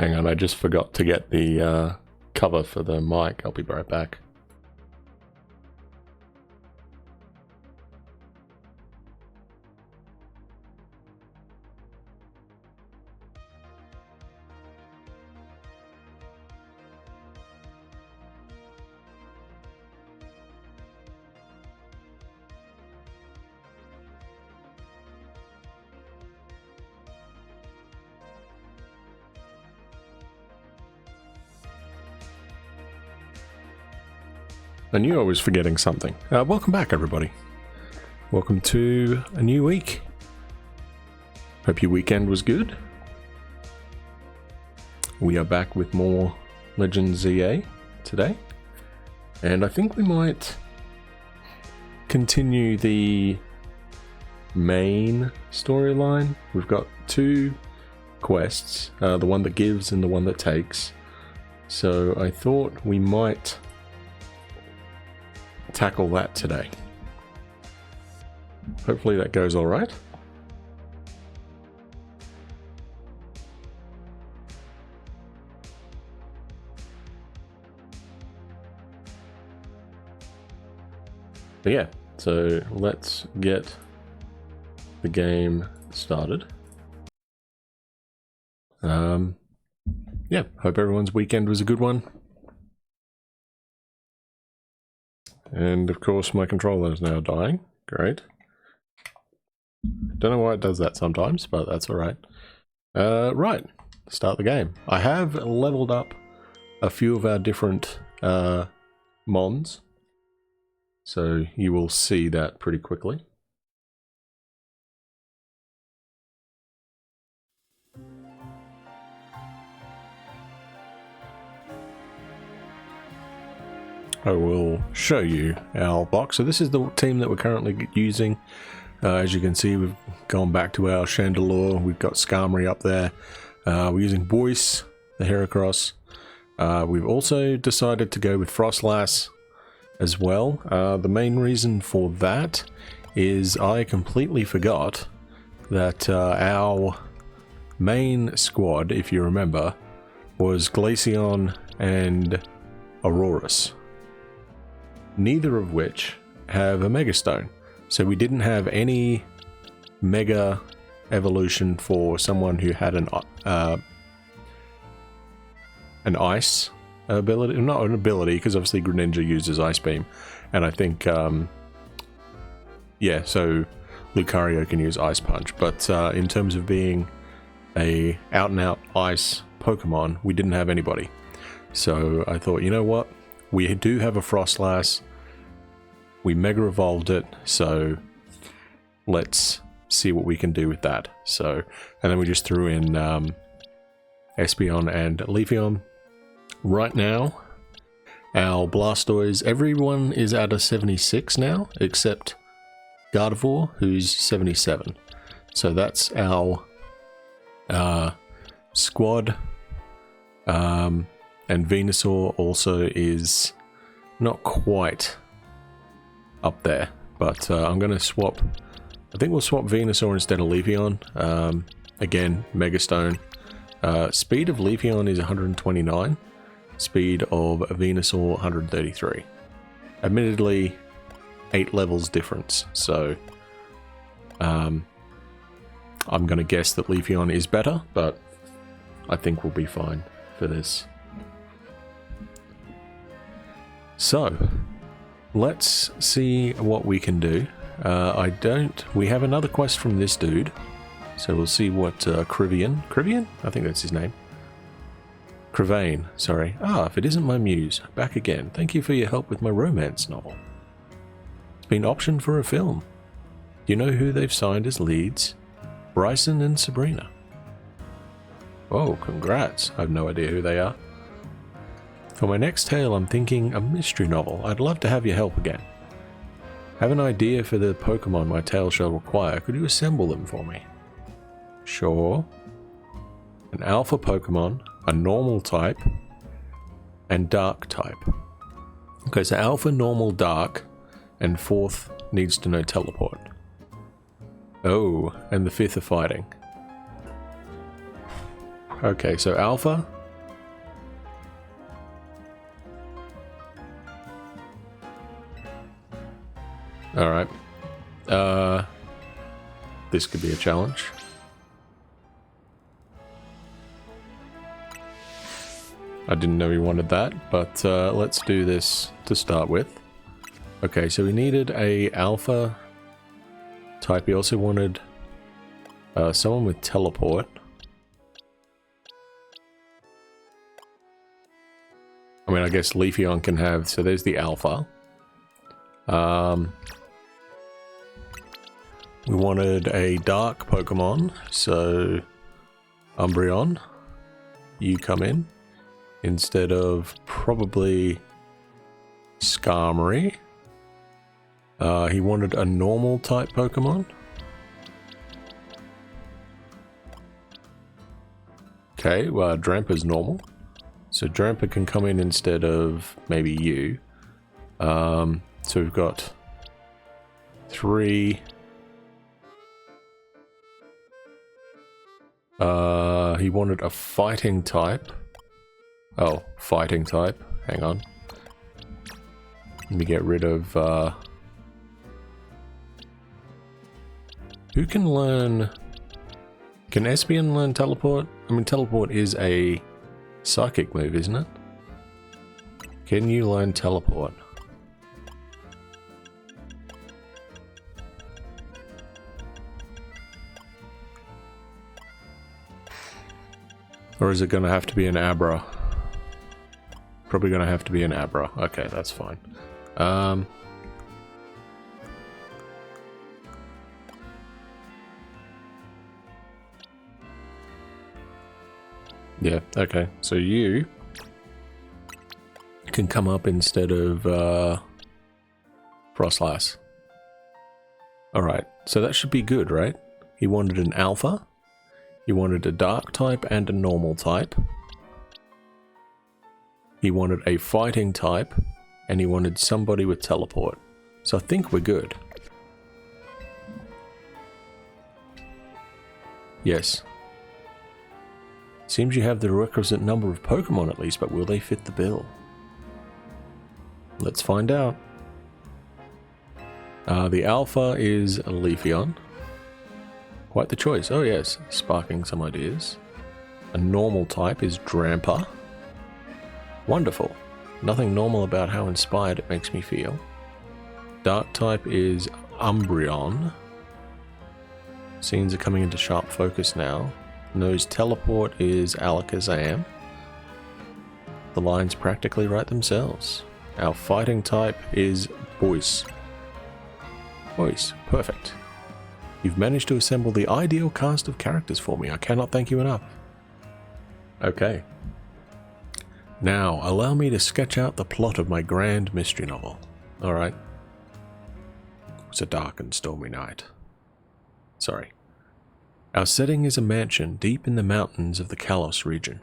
Hang on, I just forgot to get the cover for the mic. I'll be right back. I knew I was forgetting something. Welcome back, everybody. Welcome to a new week. Hope your weekend was good. We are back with more Legends ZA today. And I think we might continue the main storyline. We've got two quests, the one that gives and the one that takes. So I thought we might tackle that today. Hopefully that goes all right. But yeah, so let's get the game started. Yeah, hope everyone's weekend was a good one. And of course my controller is now dying. Great. Don't know why it does that sometimes, but that's alright. Right, start the game. I have leveled up a few of our different mons, so you will see that pretty quickly. I will show you our box. So this is the team that we're currently using. As you can see, we've gone back to our Chandelure. We've got Skarmory up there. We're using Boyce, the Heracross. We've also decided to go with Frostlass as well. The main reason for that is I completely forgot that our main squad, if you remember, was Glaceon and Aurorus. Neither of which have a Mega Stone. So we didn't have any Mega evolution for someone who had an Ice ability. Not an ability, because obviously Greninja uses Ice Beam. And I think, yeah, so Lucario can use Ice Punch. But in terms of being a out-and-out Ice Pokemon, we didn't have anybody. So I thought, you know what? We do have a Frostlass. We Mega Evolved it, so let's see what we can do with that. So, and then we just threw in Espeon and Leafeon. Right now, our Blastoise, everyone is at a 76 now, except Gardevoir, who's 77. So that's our squad. And Venusaur also is not quite up there, but I'm going to swap. I think we'll swap Venusaur instead of Leafeon. Again, Mega Stone. Speed of Leafeon is 129. Speed of Venusaur 133. Admittedly, 8 levels difference. So I'm going to guess that Leafeon is better, but I think we'll be fine for this. So, let's see what we can do. We have another quest from this dude. So we'll see what Krivian? I think that's his name. Crevane, sorry. Ah, if it isn't my muse, back again. Thank you for your help with my romance novel. It's been optioned for a film. Do you know who they've signed as leads? Bryson and Sabrina. Oh, congrats. I have no idea who they are. For my next tale, I'm thinking a mystery novel. I'd love to have your help again. Have an idea for the Pokemon my tale shall require. Could you assemble them for me? Sure. An alpha Pokemon, a normal type, and dark type. Okay, so alpha, normal, dark, and fourth needs to know teleport. Oh, and the fifth are fighting. Okay, so Alpha. Alright. This could be a challenge. I didn't know he wanted that, but let's do this to start with. Okay, so we needed a alpha type. He also wanted someone with teleport. I mean, I guess Leafeon can have... So there's the alpha. We wanted a dark Pokemon, so Umbreon, you come in. Instead of probably Skarmory. He wanted a normal type Pokemon. Okay, well, Drampa's normal. So Drampa can come in instead of maybe you. So we've got 3. He wanted a fighting type. Oh, fighting type. Hang on. Let me get rid of... Who can learn... Can Espeon learn teleport? I mean, teleport is a psychic move, isn't it? Can you learn teleport? Or is it going to have to be an Abra? Probably going to have to be an Abra. Okay, that's fine. Yeah, okay. So you can come up instead of Frostlass. Alright, so that should be good, right? He wanted an alpha. He wanted a dark type and a normal type. He wanted a fighting type, and he wanted somebody with teleport. So I think we're good. Yes. Seems you have the requisite number of Pokemon at least, but will they fit the bill? Let's find out. The alpha is Leafeon. Quite the choice. Oh yes, sparking some ideas. A normal type is Drampa. Wonderful. Nothing normal about how inspired it makes me feel. Dark type is Umbreon. Scenes are coming into sharp focus now. Knows teleport is Alakazam. The lines practically write themselves. Our fighting type is Voice. Voice, perfect. You've managed to assemble the ideal cast of characters for me. I cannot thank you enough. Okay. Now, allow me to sketch out the plot of my grand mystery novel. Alright. It's a dark and stormy night. Sorry. Our setting is a mansion deep in the mountains of the Kalos region.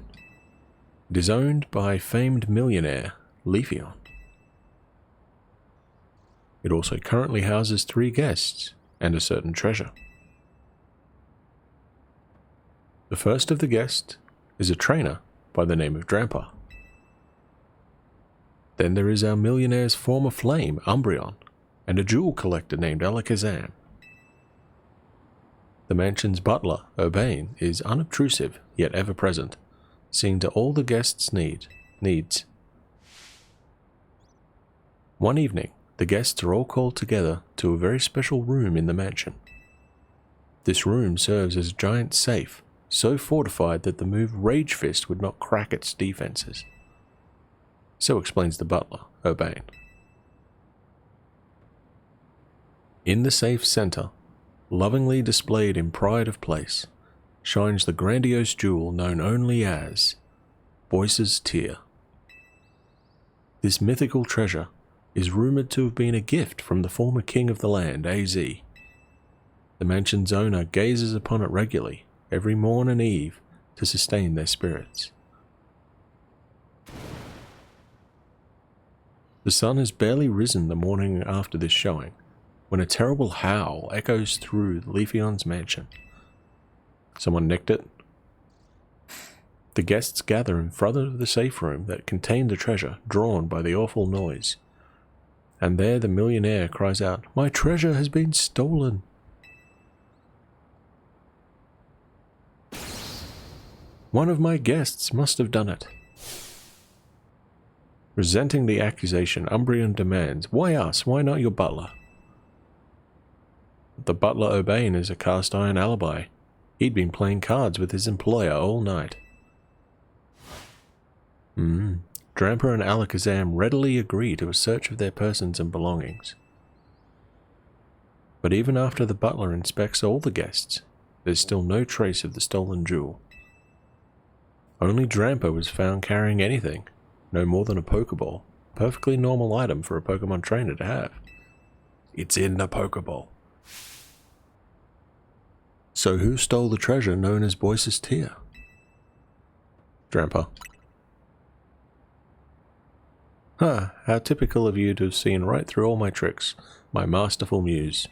It is owned by famed millionaire Leafeon. It also currently houses 3 guests and a certain treasure. The first of the guests is a trainer by the name of Drampa. Then there is our millionaire's former flame, Umbreon, and a jewel collector named Alakazam. The mansion's butler, Urbane, is unobtrusive yet ever-present, seeing to all the guests' needs. One evening, the guests are all called together to a very special room in the mansion. This room serves as a giant safe, so fortified that the move Rage Fist would not crack its defenses. So explains the butler, Urbane. In the safe's center, lovingly displayed in pride of place, shines the grandiose jewel known only as Voice's Tear. This mythical treasure is rumored to have been a gift from the former king of the land, AZ. The mansion's owner gazes upon it regularly, every morn and eve, to sustain their spirits. The sun has barely risen the morning after this showing, when a terrible howl echoes through Leafeon's mansion. Someone nicked it? The guests gather in front of the safe room that contained the treasure, drawn by the awful noise. And there the millionaire cries out, "My treasure has been stolen!" One of my guests must have done it. Resenting the accusation, Umbreon demands, "Why us? Why not your butler?" The butler Urbane is a cast iron alibi. He'd been playing cards with his employer all night. Drampa and Alakazam readily agree to a search of their persons and belongings. But even after the butler inspects all the guests, there's still no trace of the stolen jewel. Only Drampa was found carrying anything, no more than a Pokeball. Perfectly normal item for a Pokemon trainer to have. It's in the Pokeball. So who stole the treasure known as Boyce's Tear? Drampa. How typical of you to have seen right through all my tricks, my masterful muse.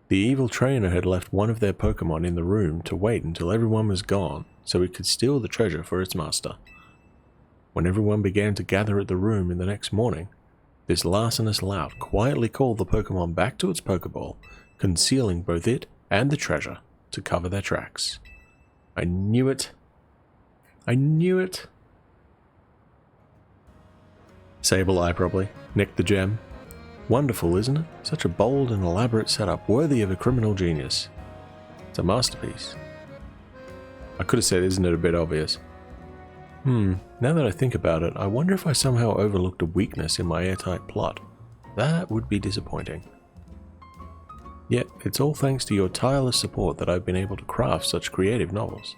The evil trainer had left one of their Pokemon in the room to wait until everyone was gone so he could steal the treasure for its master. When everyone began to gather at the room in the next morning, this larcenous lout quietly called the Pokemon back to its Pokeball, concealing both it and the treasure to cover their tracks. I knew it. I knew it. Sableye probably. Nicked the gem. Wonderful, isn't it? Such a bold and elaborate setup, worthy of a criminal genius. It's a masterpiece. I could have said, isn't it a bit obvious? Now that I think about it, I wonder if I somehow overlooked a weakness in my airtight plot. That would be disappointing. Yet, it's all thanks to your tireless support that I've been able to craft such creative novels.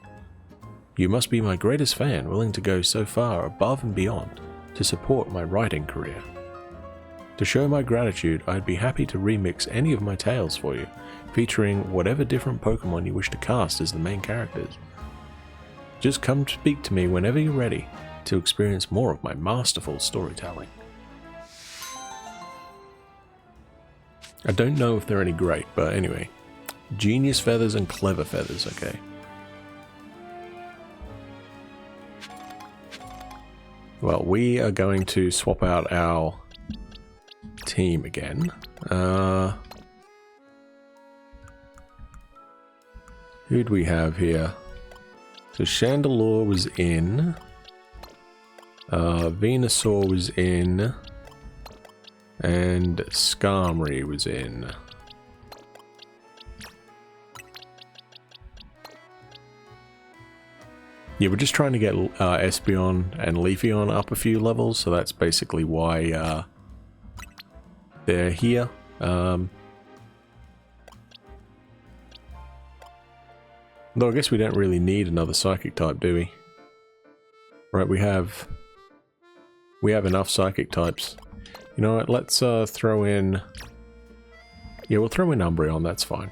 You must be my greatest fan, willing to go so far above and beyond to support my writing career. To show my gratitude, I'd be happy to remix any of my tales for you, featuring whatever different Pokemon you wish to cast as the main characters. Just come to speak to me whenever you're ready to experience more of my masterful storytelling. I don't know if they're any great, but anyway. Genius feathers and clever feathers, okay. Well, we are going to swap out our team again. Who'd we have here? So Chandelure was in. Venusaur was in. And Skarmory was in. Yeah, we're just trying to get Espeon and Leafeon up a few levels, so that's basically why they're here. Though I guess we don't really need another Psychic type, do we? Right, we have enough Psychic types. You know what, let's throw in... Yeah, we'll throw in Umbreon, that's fine.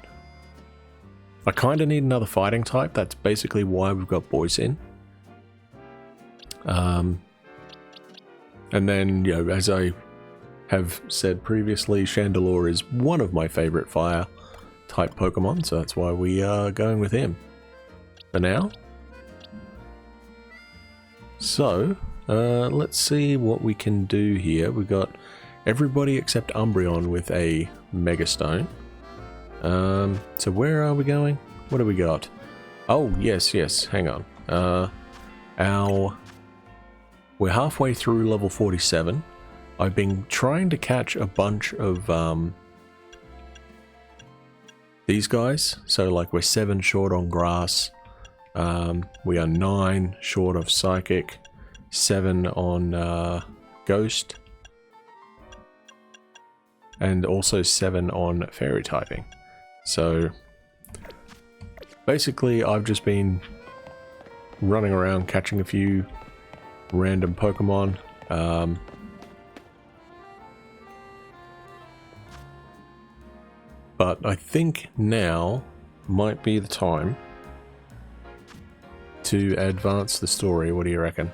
I kind of need another fighting type, that's basically why we've got Boyce in. And then, you know, as I have said previously, Chandelure is one of my favorite fire type Pokemon, so that's why we are going with him for now. So, let's see what we can do here. We've got everybody except Umbreon with a Mega Stone. So where are we going? What do we got? Oh, yes, hang on. We're halfway through level 47. I've been trying to catch a bunch of these guys. So like we're 7 short on Grass. We are 9 short of Psychic. 7 on Ghost. And also 7 on Fairy typing. So basically I've just been running around catching a few random Pokemon. But I think now might be the time to advance the story. What do you reckon?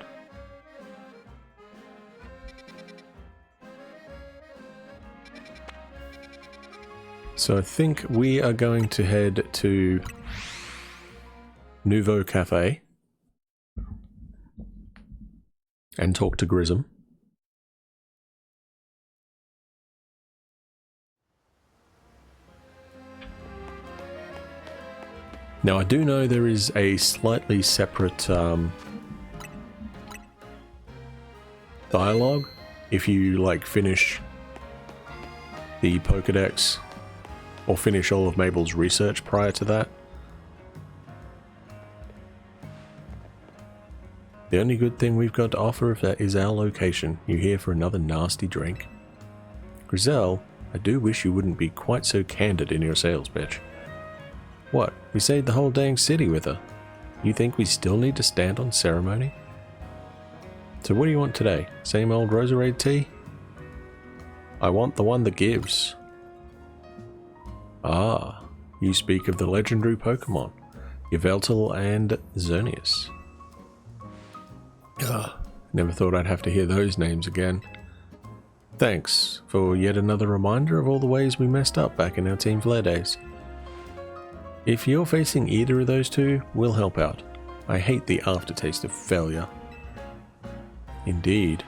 So I think we are going to head to Nouveau Cafe and talk to Grissom. Now I do know there is a slightly separate dialogue if you like finish the Pokédex or finish all of Mabel's research prior to that. The only good thing we've got to offer is our location. You here for another nasty drink? Grizel, I do wish you wouldn't be quite so candid in your sales pitch. What? We saved the whole dang city with her. You think we still need to stand on ceremony? So what do you want today? Same old Roserade tea? I want the one that gives. Ah, you speak of the legendary Pokémon, Yveltal and Xerneas. Ugh, never thought I'd have to hear those names again. Thanks for yet another reminder of all the ways we messed up back in our Team Flare days. If you're facing either of those two, we'll help out. I hate the aftertaste of failure. Indeed.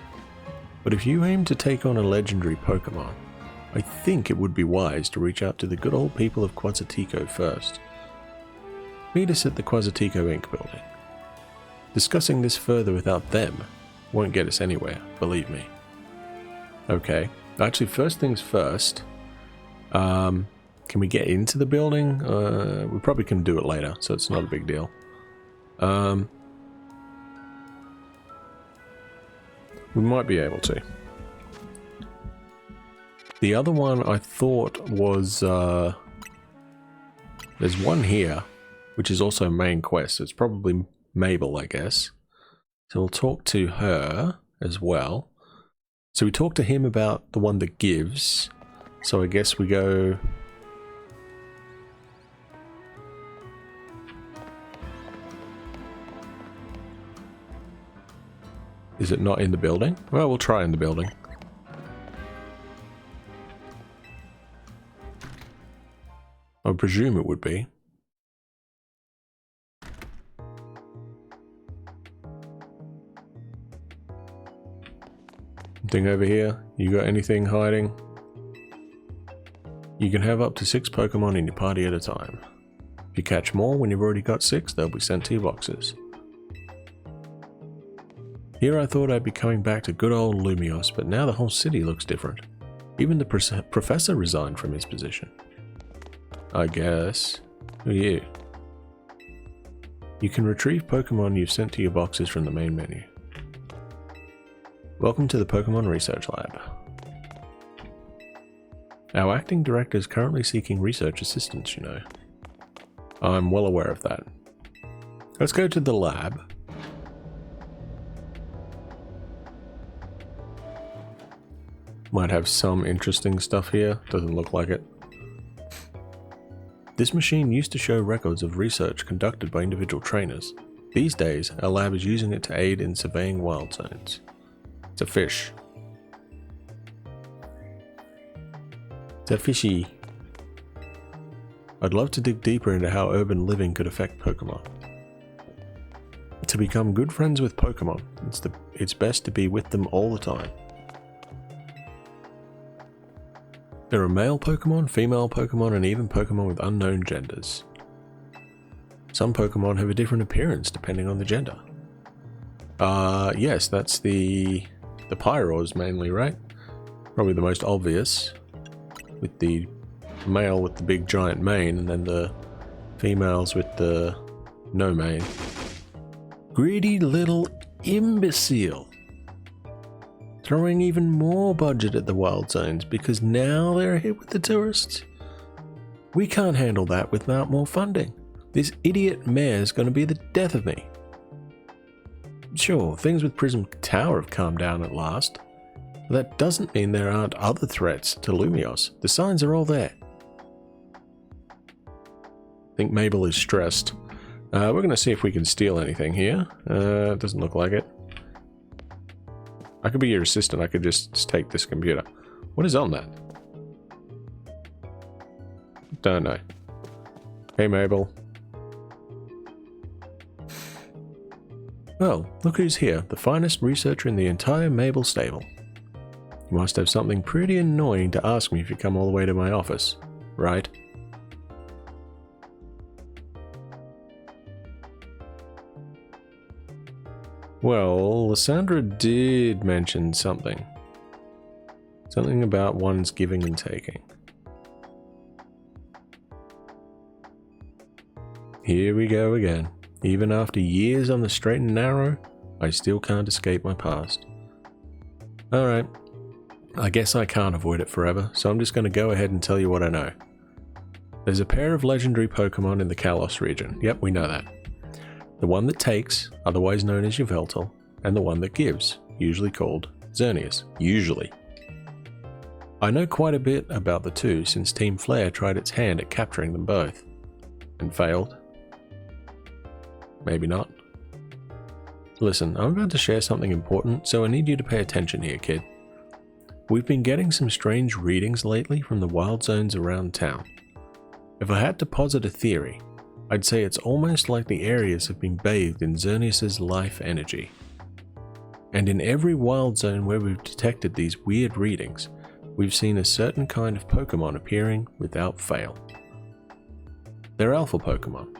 But if you aim to take on a legendary Pokémon, I think it would be wise to reach out to the good old people of Quasartico first. Meet us at the Quasartico Inc. building. Discussing this further without them won't get us anywhere, believe me. Okay, actually first things first, can we get into the building? We probably can do it later, so it's not a big deal. We might be able to. The other one I thought was, there's one here, which is also main quest, so it's probably Mabel, I guess. So we'll talk to her as well. So we talked to him about the one that gives, so I guess we go... Is it not in the building? Well, we'll try in the building. I presume it would be. Thing over here, you got anything hiding? You can have up to 6 Pokemon in your party at a time. If you catch more when you've already got 6, they'll be sent to your boxes. Here I thought I'd be coming back to good old Lumios, but now the whole city looks different. Even the professor resigned from his position. I guess. Who are you? You can retrieve Pokemon you've sent to your boxes from the main menu. Welcome to the Pokemon Research Lab. Our acting director is currently seeking research assistance, you know. I'm well aware of that. Let's go to the lab. Might have some interesting stuff here. Doesn't look like it. This machine used to show records of research conducted by individual trainers. These days, our lab is using it to aid in surveying wild zones. It's a fish. It's a fishy. I'd love to dig deeper into how urban living could affect Pokemon. To become good friends with Pokemon, it's best to be with them all the time. There are male Pokemon, female Pokemon, and even Pokemon with unknown genders. Some Pokemon have a different appearance depending on the gender. Yes, that's the Pyros mainly, right? Probably the most obvious, with the male with the big giant mane, and then the females with the no mane. Greedy little imbecile! Throwing even more budget at the wild zones because now they're hit with the tourists. We can't handle that without more funding. This idiot mayor's gonna be the death of me. Sure, things with Prism Tower have calmed down at last, but that doesn't mean there aren't other threats to Lumios. The signs are all there. I think Mabel is stressed. We're gonna see if we can steal anything here. It doesn't look like it. I could be your assistant, I could just take this computer. What is on that? Don't know. Hey Mabel. Well, look who's here, the finest researcher in the entire Mabel stable. You must have something pretty annoying to ask me if you come all the way to my office, right? Well, Lysandra did mention something. Something about one's giving and taking. Here we go again. Even after years on the straight and narrow, I still can't escape my past. Alright, I guess I can't avoid it forever, so I'm just going to go ahead and tell you what I know. There's a pair of legendary Pokémon in the Kalos region. Yep, we know that. The one that takes, otherwise known as Yveltal, and the one that gives, usually called Xerneas. Usually. I know quite a bit about the two since Team Flare tried its hand at capturing them both. And failed. Maybe not. Listen, I'm about to share something important, so I need you to pay attention here, kid. We've been getting some strange readings lately from the wild zones around town. If I had to posit a theory, I'd say it's almost like the areas have been bathed in Xerneas' life energy. And in every wild zone where we've detected these weird readings, we've seen a certain kind of Pokemon appearing without fail. They're alpha Pokemon,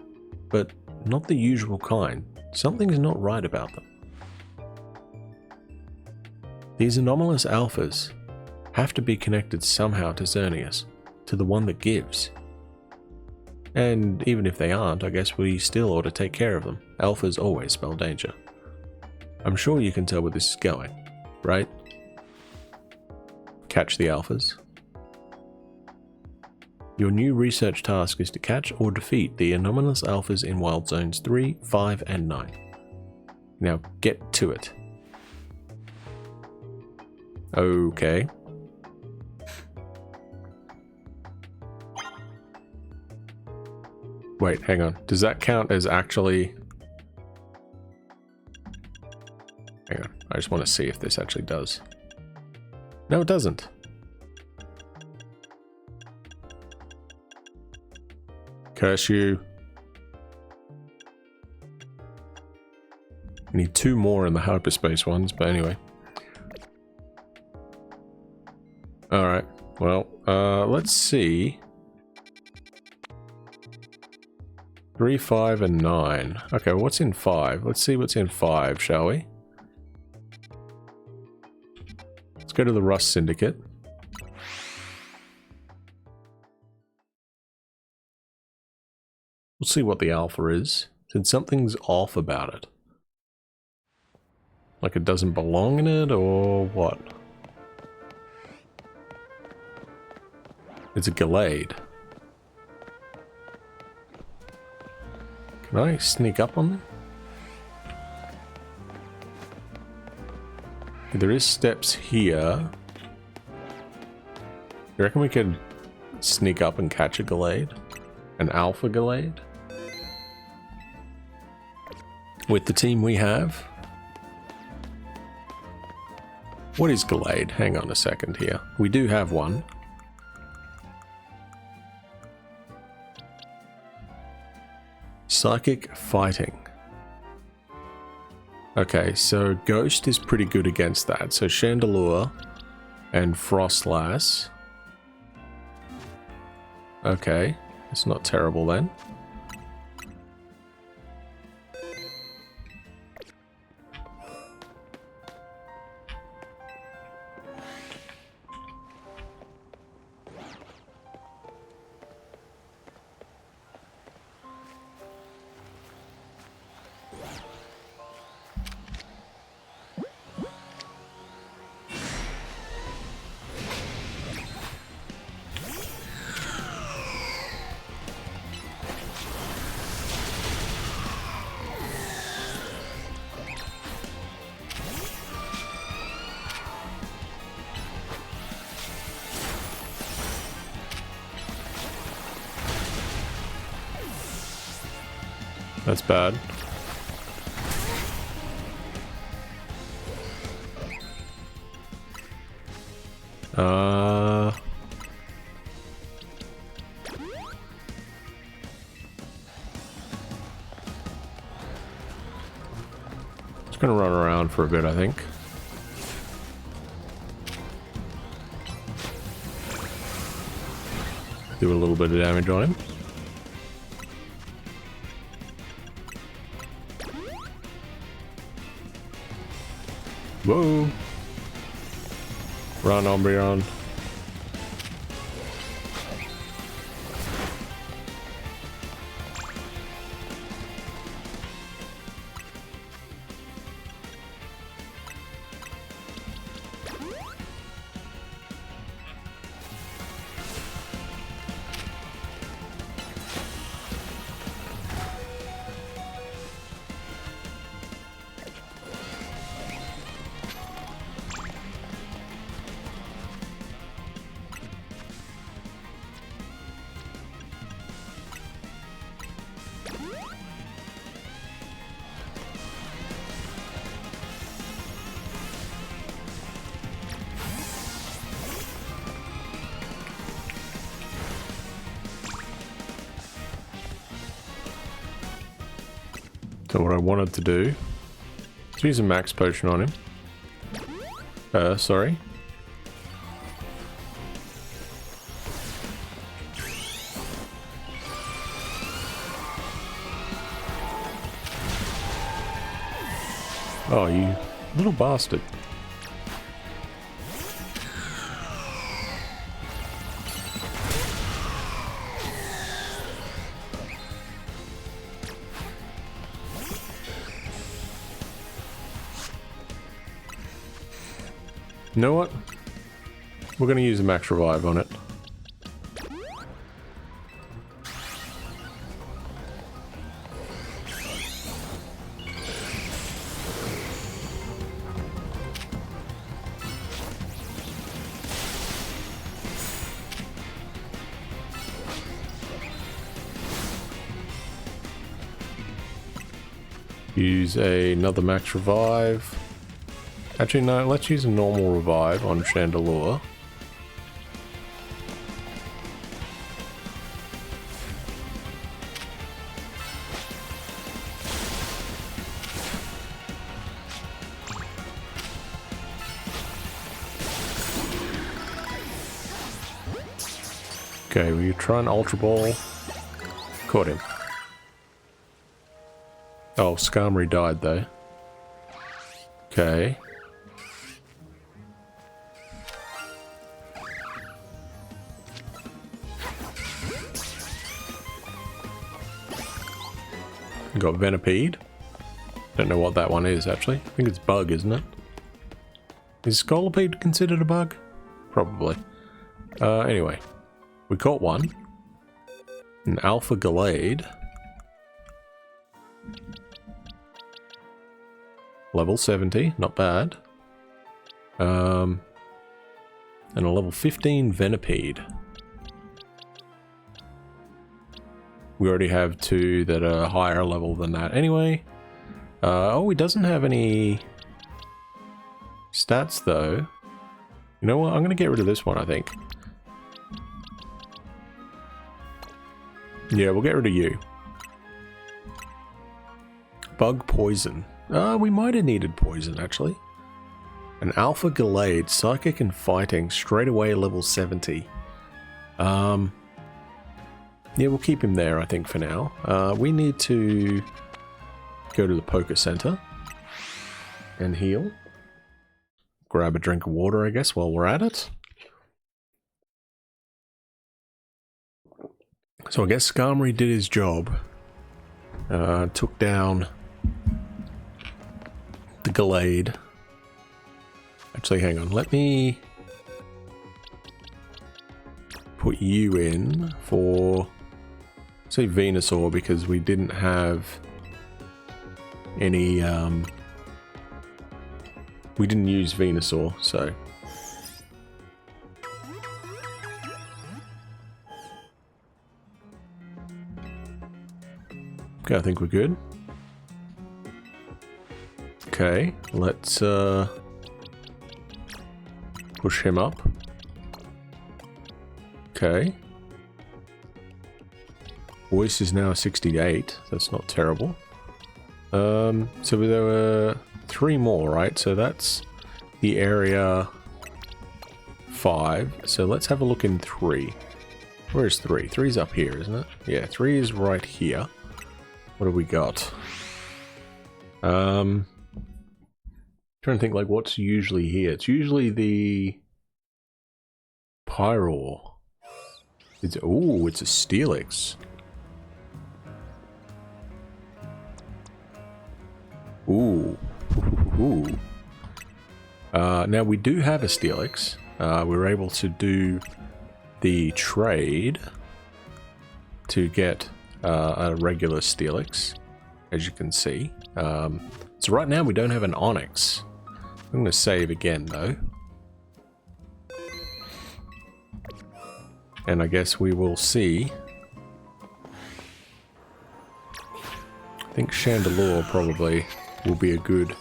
but not the usual kind. Something's not right about them. These anomalous alphas have to be connected somehow to Xerneas, to the one that gives. And even if they aren't, I guess we still ought to take care of them. Alphas always spell danger. I'm sure you can tell where this is going, right? Catch the alphas. Your new research task is to catch or defeat the anomalous alphas in Wild Zones 3, 5, and 9. Now get to it. Okay. Wait, hang on. Does that count as actually... Hang on. I just want to see if this actually does. No, it doesn't. Curse you. I need 2 more in the hyperspace ones, but anyway. Alright, well, let's see. 3, 5, and 9. Okay, well, what's in 5? Let's see what's in 5, shall we? Let's go to the Rust Syndicate. We'll see what the alpha is. Since something's off about it. Like it doesn't belong in it, or what? It's a Gallade. Can I sneak up on them? There is steps here. You reckon we could sneak up and catch a Gallade? An alpha Gallade? With the team we have? What is Gallade? Hang on a second here. We do have one. Psychic Fighting. Okay, so Ghost is pretty good against that. So Chandelure and Frostlass. Okay, it's not terrible then. That's bad. It's gonna run around for a bit, I think. Do a little bit of damage on him. Whoa! Run, Umbreon. So what I wanted to do is use a max potion on him. Sorry. Oh, you little bastard. You know what? We're going to use a max revive on it. Use another max revive. Actually, no, let's use a normal revive on Chandelure. Okay, we try an Ultra Ball. Caught him. Oh, Skarmory died though. Okay. Got Venipede. Don't know what that one is actually. I think it's bug, isn't it? Is Scolipede considered a bug? Probably. Anyway. We caught one. An Alpha Gallade. Level 70, not bad. And a level 15 Venipede. We already have two that are higher level than that anyway. Oh, he doesn't have any stats though. You know what? I'm going to get rid of this one, I think. Yeah, we'll get rid of you. Bug Poison. We might have needed poison, actually. An Alpha Gallade, Psychic and Fighting, straight away level 70. Yeah, we'll keep him there, I think, for now. We need to go to the Poké Center and heal. Grab a drink of water, I guess, while we're at it. So I guess Skarmory did his job. Took down the Gallade. Actually, hang on. Let me put you in for, say, Venusaur, because we didn't have any, we didn't use Venusaur, so. Okay, I think we're good. Okay, let's push him up. Okay. Voice is now 68. That's not terrible. So there were 3 more, right? So that's the area 5. So let's have a look in 3. Where's 3? 3's up here, isn't it? Yeah, 3 is right here. What do we got? Trying to think like what's usually here. It's usually the Pyro. It's a Steelix. Ooh. Now we do have a Steelix. We're able to do the trade to get a regular Steelix, as you can see. So right now we don't have an Onyx. I'm going to save again though. And I guess we will see. I think Chandelure probably will be a good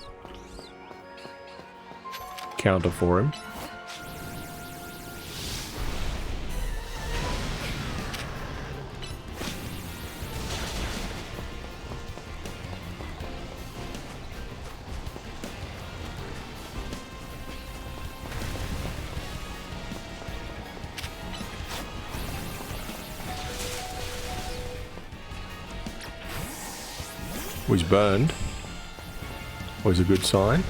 counter for him. Was burned. Always a good sign.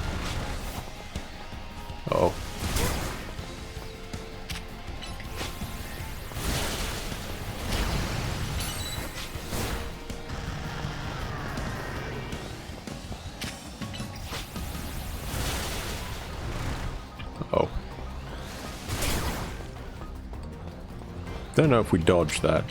Oh. Oh. Don't know if we dodged that.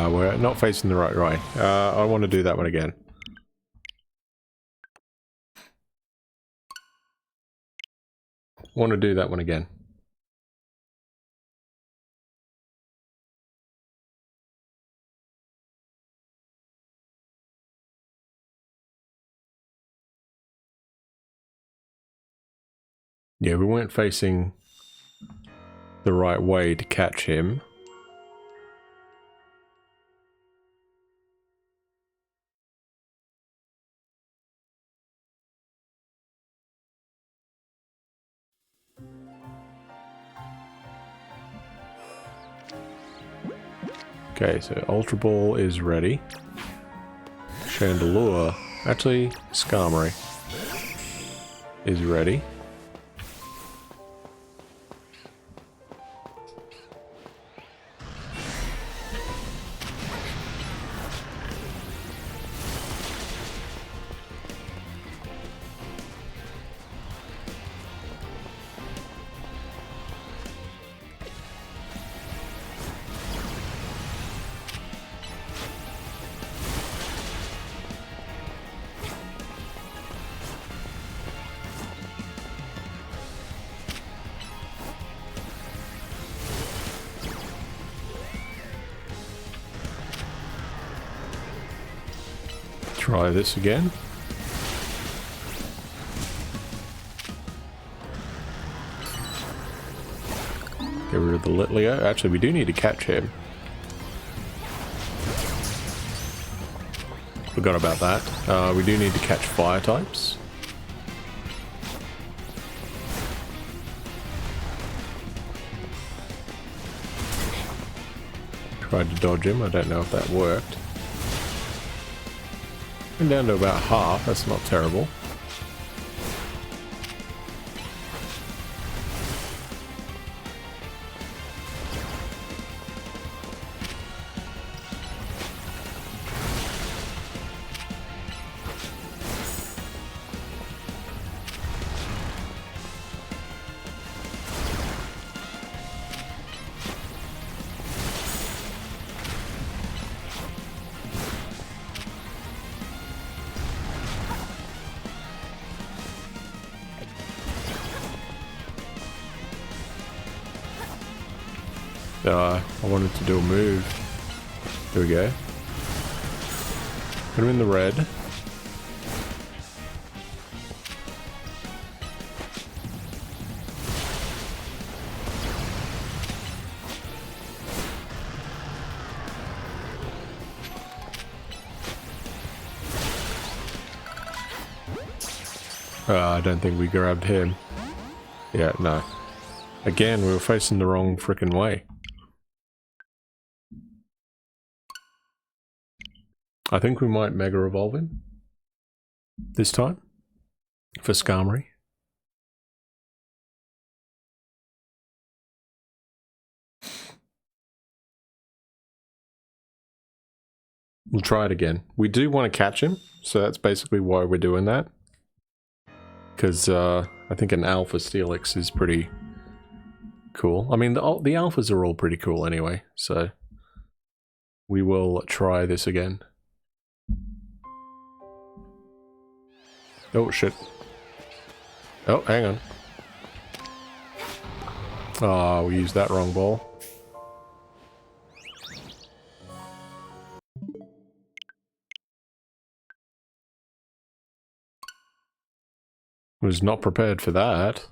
We're not facing the right way. I want to do that one again. Want to do that one again. Yeah, we weren't facing the right way to catch him. Okay, so Ultra Ball is ready. Chandelure, actually, Skarmory is ready. Try this again. Get rid of the Litleo. Actually, we do need to catch him. Forgot about that. We do need to catch fire types. Tried to dodge him. I don't know if that worked. I'm down to about half, that's not terrible. I wanted to do a move. There we go. Put him in the red. I don't think we grabbed him. Yeah, no. Again, we were facing the wrong frickin' way. I think we might Mega Evolve him this time for Skarmory. We'll try it again. We do want to catch him, so that's basically why we're doing that. Because I think an Alpha Steelix is pretty cool. I mean, the Alphas are all pretty cool anyway, so we will try this again. Oh, shit. Oh, hang on. Oh, we used that wrong ball. Was not prepared for that.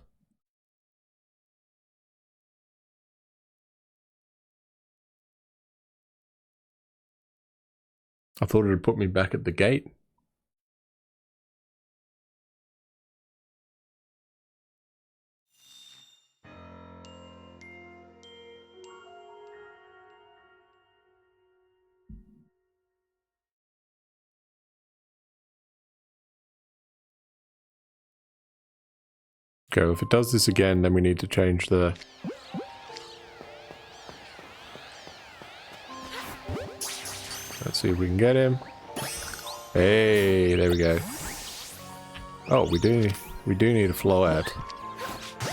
I thought it would put me back at the gate. Okay, if it does this again, then we need to change the... Let's see if we can get him. Hey, there we go. Oh, we do need a Floette.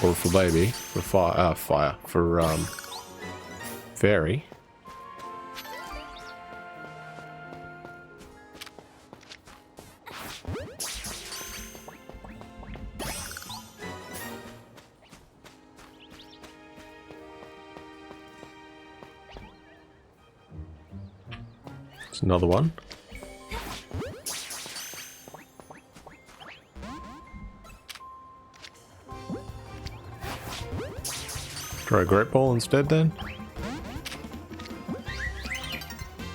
Or for baby. For fire. For, fairy. It's another one. Try a Great Ball instead then.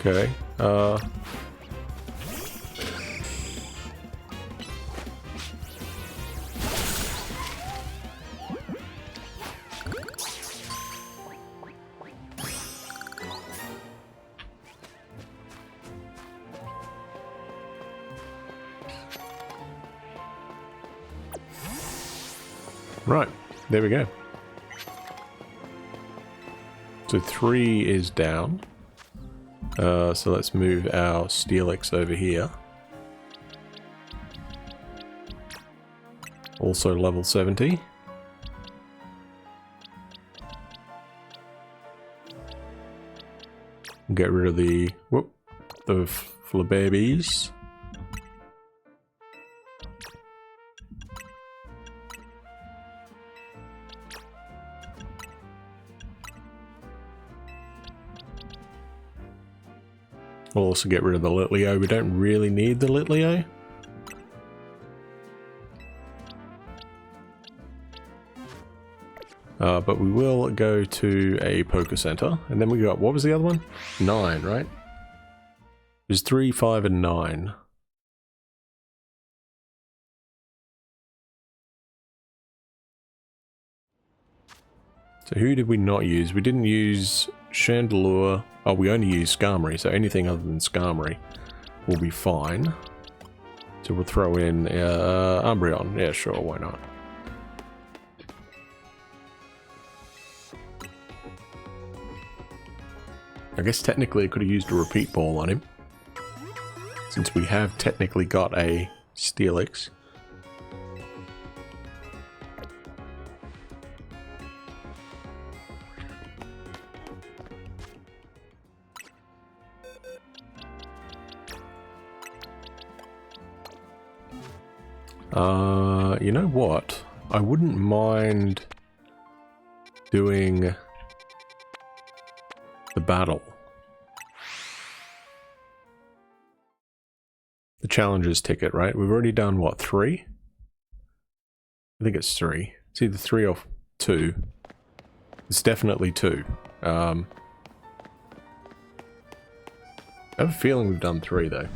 Okay. Right, there we go. So 3 is down. So let's move our Steelix over here. Also level 70. Get rid of the Flabébis. We'll also get rid of the Litleo. We don't really need the Litleo. But we will go to a Poké Center. And then we got, what was the other one? 9, right? There's 3, 5, and 9. So who did we not use? We didn't use Chandelure. Oh, we only used Skarmory, so anything other than Skarmory will be fine. So we'll throw in Umbreon. Yeah, sure, why not? I guess technically I could have used a Repeat Ball on him, since we have technically got a Steelix. You know what? I wouldn't mind doing the battle. The challenger's ticket, right? We've already done, what, 3? I think it's 3. It's either 3 or 2. It's definitely 2. I have a feeling we've done 3, though.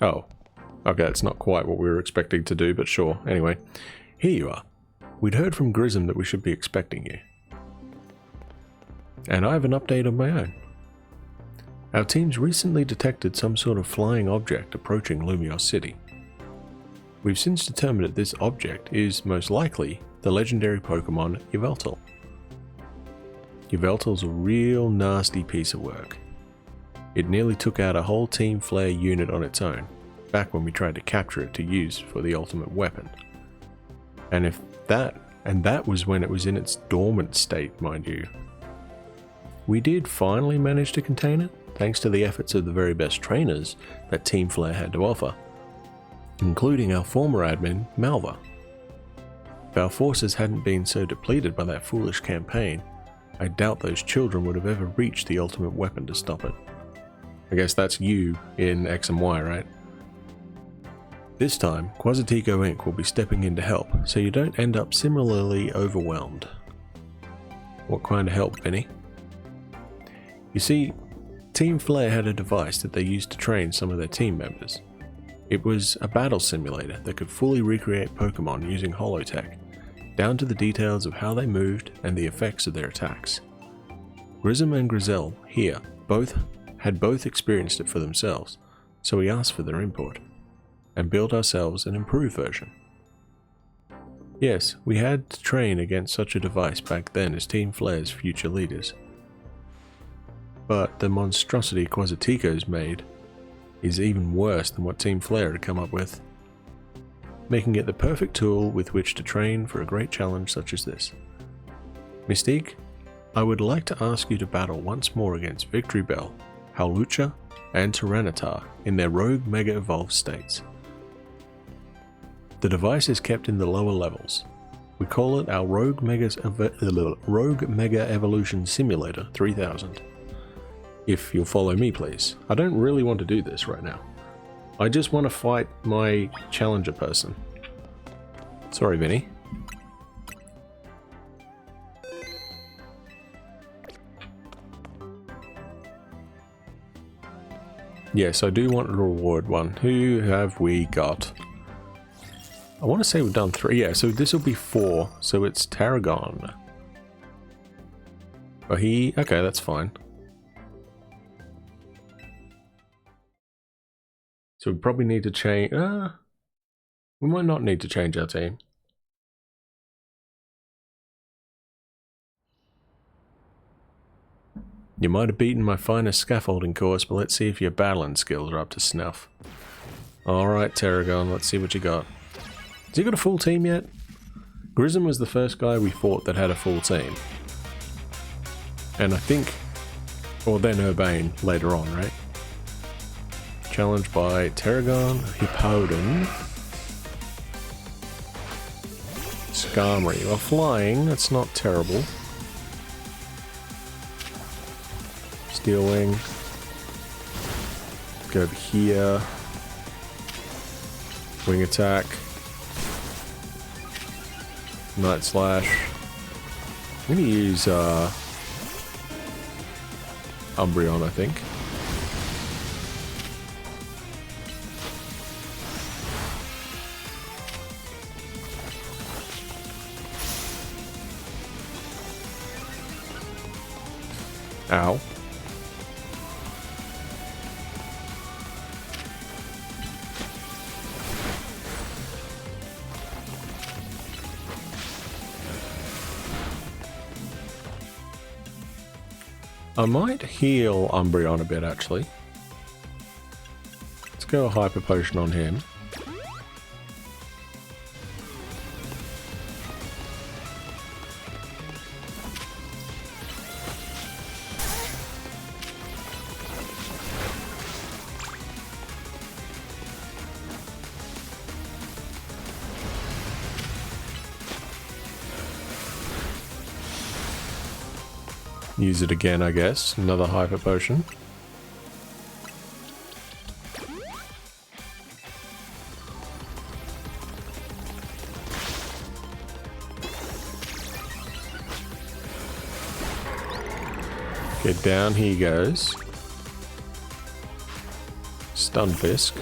Oh. Okay, that's not quite what we were expecting to do, but sure. Anyway, here you are. We'd heard from Grism that we should be expecting you. And I have an update of my own. Our teams recently detected some sort of flying object approaching Lumios City. We've since determined that this object is most likely the legendary Pokémon Yveltal. Yveltal's a real nasty piece of work. It nearly took out a whole Team Flare unit on its own, back when we tried to capture it to use for the ultimate weapon. And that was when it was in its dormant state, mind you. We did finally manage to contain it, thanks to the efforts of the very best trainers that Team Flare had to offer, including our former admin, Malva. If our forces hadn't been so depleted by that foolish campaign, I doubt those children would have ever reached the ultimate weapon to stop it. I guess that's you in X and Y, right? This time, Quasitico Inc. will be stepping in to help, so you don't end up similarly overwhelmed. What kind of help, Benny? You see, Team Flare had a device that they used to train some of their team members. It was a battle simulator that could fully recreate Pokemon using holotech, down to the details of how they moved and the effects of their attacks. Grism and Grizel here had both experienced it for themselves, so we asked for their input, and built ourselves an improved version. Yes, we had to train against such a device back then as Team Flare's future leaders. But the monstrosity Quasitico's made is even worse than what Team Flare had come up with, making it the perfect tool with which to train for a great challenge such as this. Mystique, I would like to ask you to battle once more against Victory Bell, Howlucha, and Tyranitar in their Rogue Mega Evolved states. The device is kept in the lower levels. We call it our Rogue Mega Evolution Simulator 3000. If you'll follow me, please. I don't really want to do this right now. I just want to fight my challenger person. Sorry, Vinny. Yes, I do want to reward one. Who have we got? I want to say we've done 3. Yeah, so this will be 4. So it's Tarragon. Oh, okay, that's fine. So we probably need to change... we might not need to change our team. You might have beaten my finest scaffolding course, but let's see if your battling skills are up to snuff. Alright, Tarragon, let's see what you got. Has he got a full team yet? Grism was the first guy we fought that had a full team. And I think... Or then Urbane later on, right? Challenged by Tarragon, Hippowdon, Skarmory. Well, flying, that's not terrible. Steel Wing. Go over here. Wing Attack. Night Slash. I'm going to use Umbreon, I think. Ow. I might heal Umbreon a bit, actually. Let's go a Hyper Potion on him. Use it again, I guess. Another Hyper Potion. Get down, he goes. Stunfisk.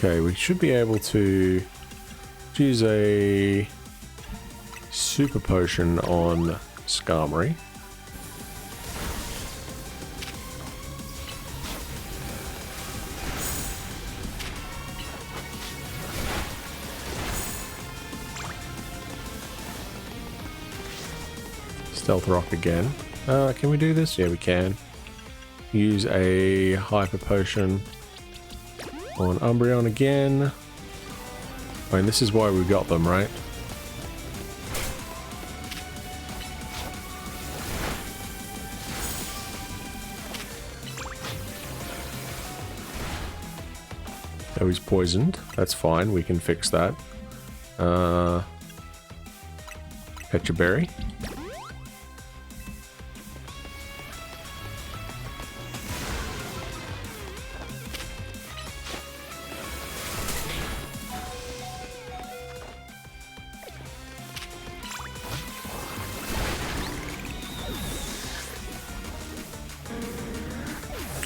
Okay, we should be able to use a super potion on Skarmory. Stealth Rock again. Can we do this? Yeah, we can. Use a Hyper Potion on Umbreon again. I mean, this is why we got them, right? Oh, he's poisoned. That's fine. We can fix that. Pecha Berry.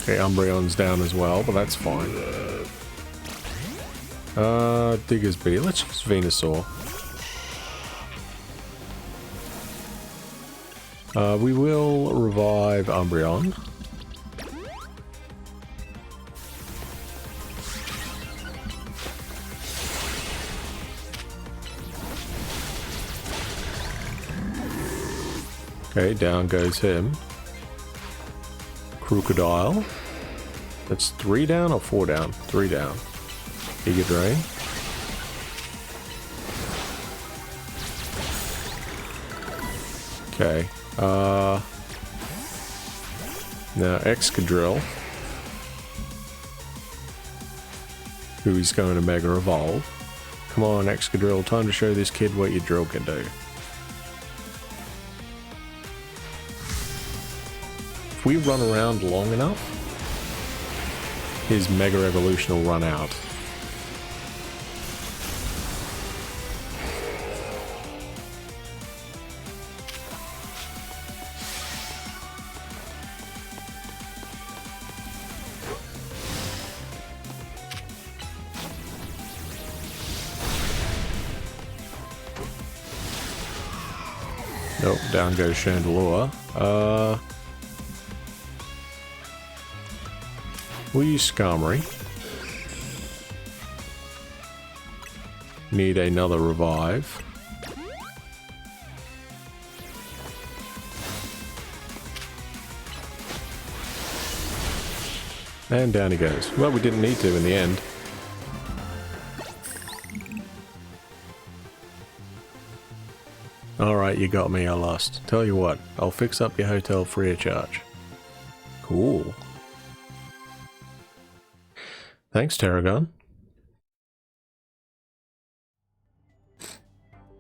Okay, Umbreon's down as well, but that's fine. Digger's Bee. Let's use Venusaur. We will revive Umbreon. Okay, down goes him. Crocodile. That's 3 down or 4 down? 3 down. Giga Drain. Okay. Now Excadrill. Who is going to Mega Evolve. Come on, Excadrill. Time to show this kid what your drill can do. If we run around long enough, his Mega Evolution will run out. Nope, down goes Chandelure. We'll use Skarmory. Need another revive. And down he goes. Well, we didn't need to in the end. Alright, you got me, I lost. Tell you what, I'll fix up your hotel free of charge. Cool. Thanks, Tarragon.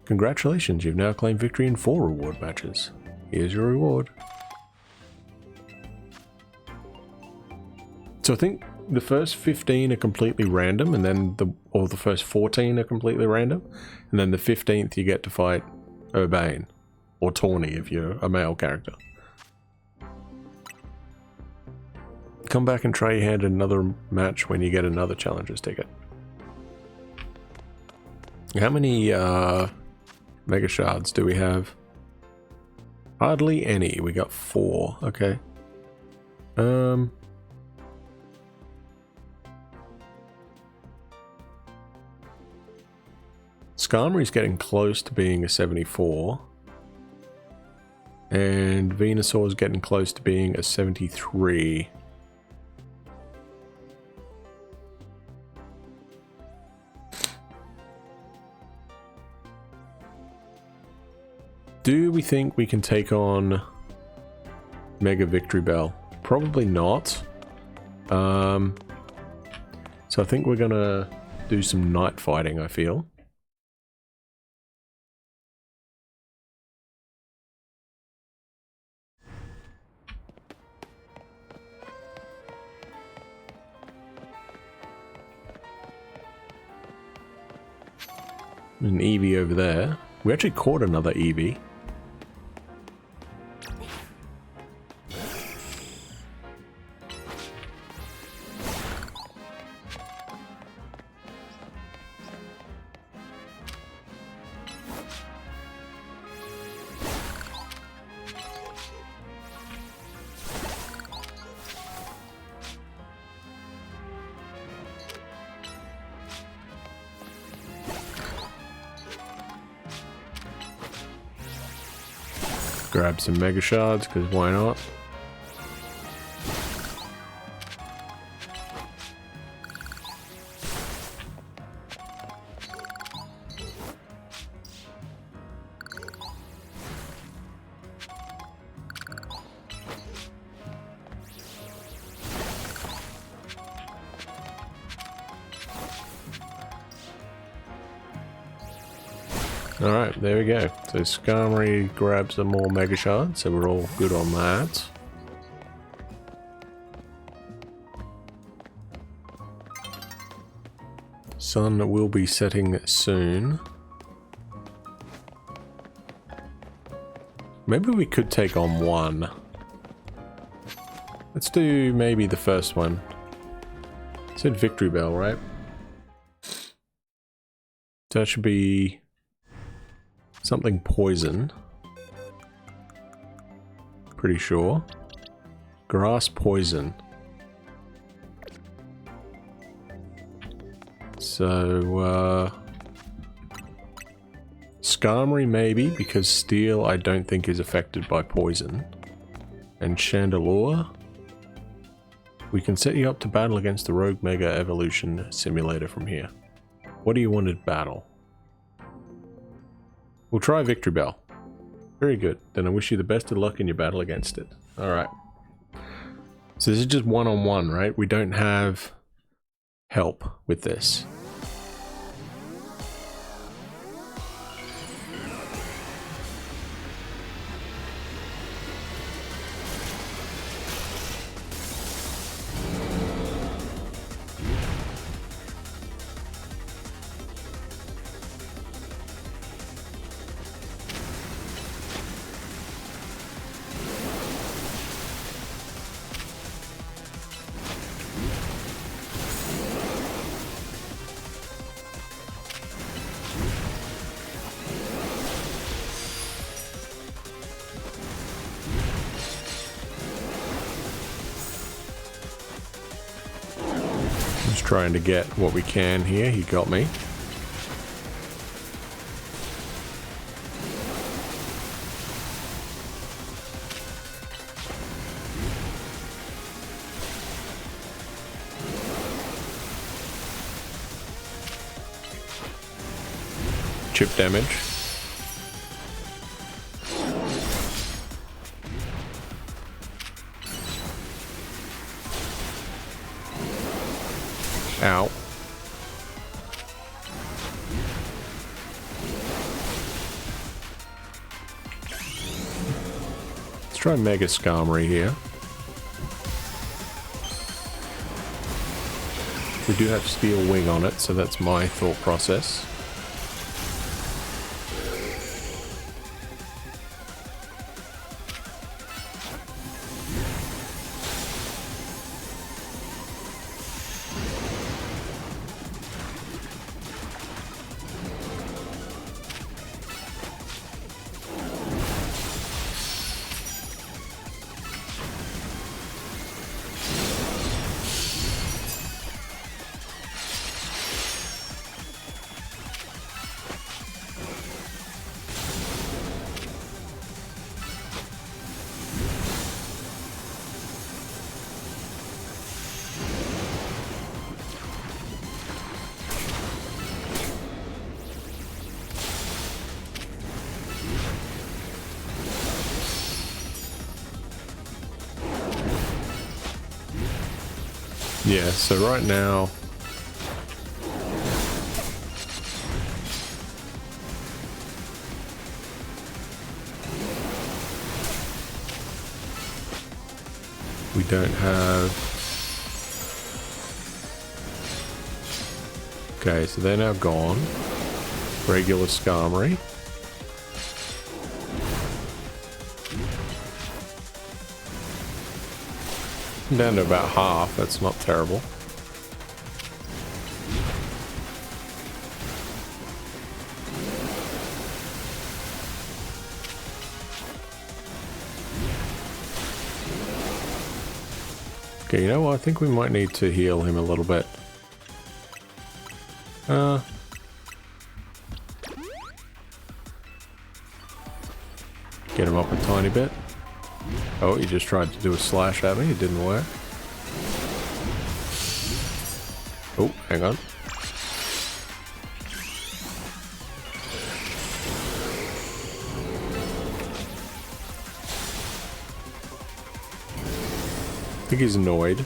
Congratulations, you've now claimed victory in 4 reward matches. Here's your reward. So I think the first 15 are completely random, and then the first 14 are completely random, and then the 15th you get to fight Urbane, or Tawny if you're a male character. Come back and try your hand in another match when you get another challenges ticket. How many Mega Shards do we have? Hardly any. We got 4. Okay. Skarmory's getting close to being a 74. And Venusaur's getting close to being a 73. Do we think we can take on Mega Victory Bell? Probably not. So I think we're gonna do some night fighting, I feel. An Eevee over there. We actually caught another Eevee. Grab some mega shards, because why not? Alright, there we go. So Skarmory grabs some more Mega Shards, so we're all good on that. Sun will be setting soon. Maybe we could take on one. Let's do maybe the first one. It said Victory Bell, right? So that should be something poison. Pretty sure. Grass poison. So, Skarmory maybe, because Steel I don't think is affected by poison. And Chandelure. We can set you up to battle against the Rogue Mega Evolution Simulator from here. What do you want to battle? We'll try Victory Bell. Very good. Then I wish you the best of luck in your battle against it. Alright. So this is just one-on-one, right? We don't have help with this. Just trying to get what we can here. He got me. Chip damage. Ow. Let's try Mega Skarmory here. We do have Steel Wing on it, so that's my thought process. Yeah, so right now we don't have. Okay, so they're now gone. Regular Skarmory. Down to about half, that's not terrible. Okay, you know what? I think we might need to heal him a little bit. Get him up a tiny bit. Oh, he just tried to do a slash at me. It didn't work. Oh, hang on. I think he's annoyed.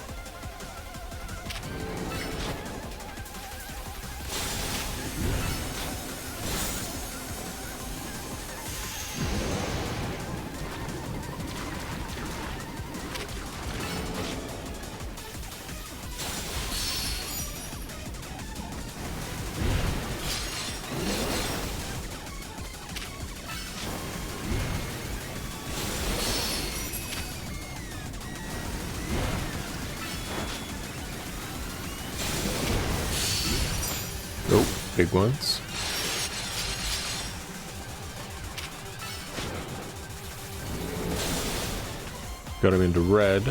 Big ones. Got him into red.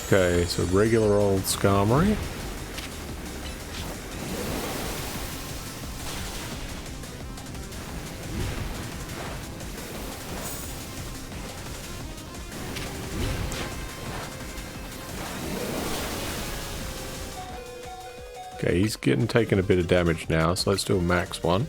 Okay, so regular old Skarmory. Okay, he's taking a bit of damage now, so let's do a max one.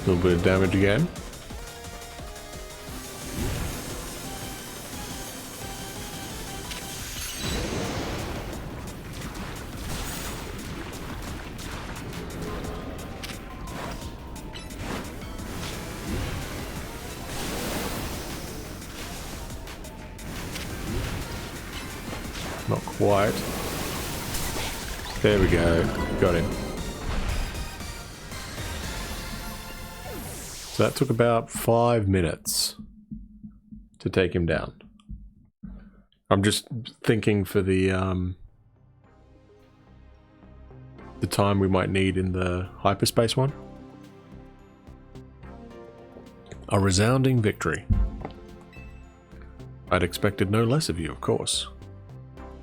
A little bit of damage again. Not quite. There we go. Got him. So that took about 5 minutes to take him down. I'm just thinking for the time we might need in the hyperspace one. A resounding victory. I'd expected no less of you, of course.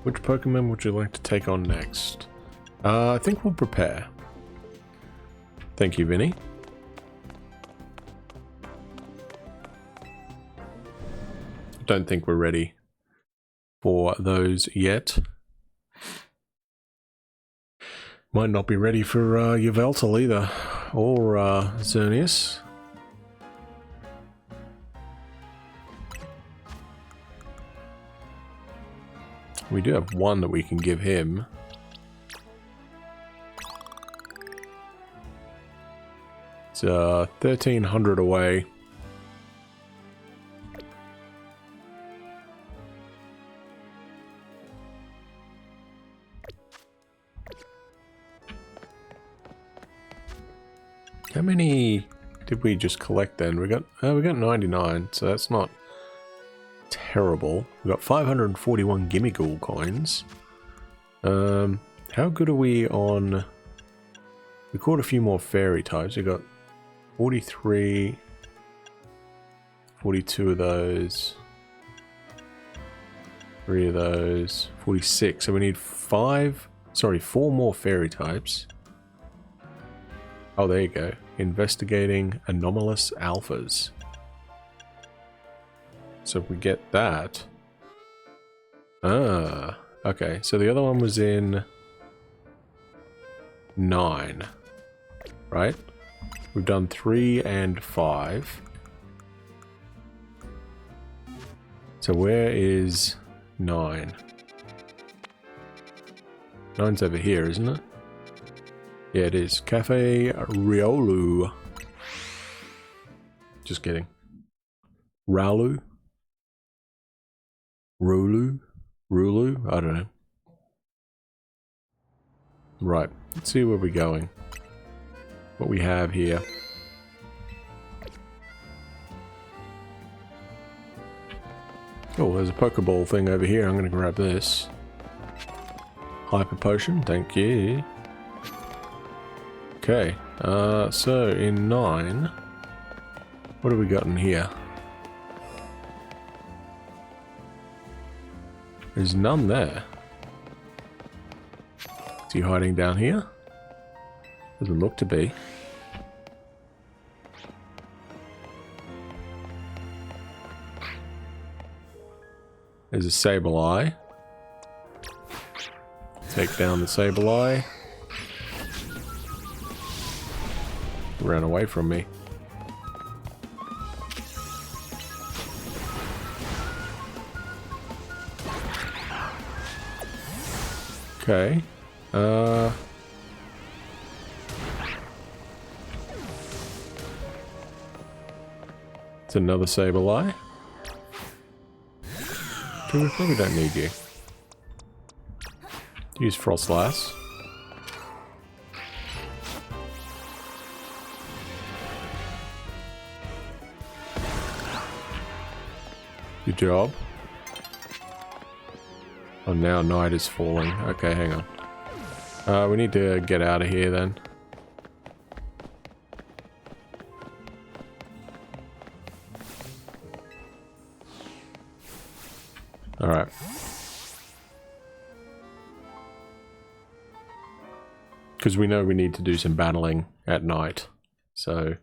Which Pokemon would you like to take on next? I think we'll prepare. Thank you, Vinny. Don't think we're ready for those yet. Might not be ready for Yveltal either, or Xerneas. We do have one that we can give him. It's 1,300 away. How many did we just collect then? We got 99, so that's not terrible. We got 541 Gimmighoul coins. How good are we on? We caught a few more fairy types. We got 43, 42 of those, 3 of those, 46. So we need 4 more fairy types. Oh, there you go. Investigating anomalous alphas. So if we get that... Ah, okay. So the other one was in 9, right? We've done 3 and 5. So where is 9? 9's over here, isn't it? Yeah, it is. Cafe Riolu. Just kidding. Raulu? Rulu? Rulu? I don't know. Right. Let's see where we're going. What we have here. Oh, there's a Pokeball thing over here. I'm going to grab this. Hyper Potion, thank you. Okay, so in 9, what have we got in here? There's none there. Is he hiding down here? Doesn't look to be. There's a Sableye. Take down the Sableye. Ran away from me. Okay. It's another Sableye. We probably don't need you. Use Frostlass. Good job. Oh, now night is falling. Okay, hang on. We need to get out of here then. Alright. Because we know we need to do some battling at night. So,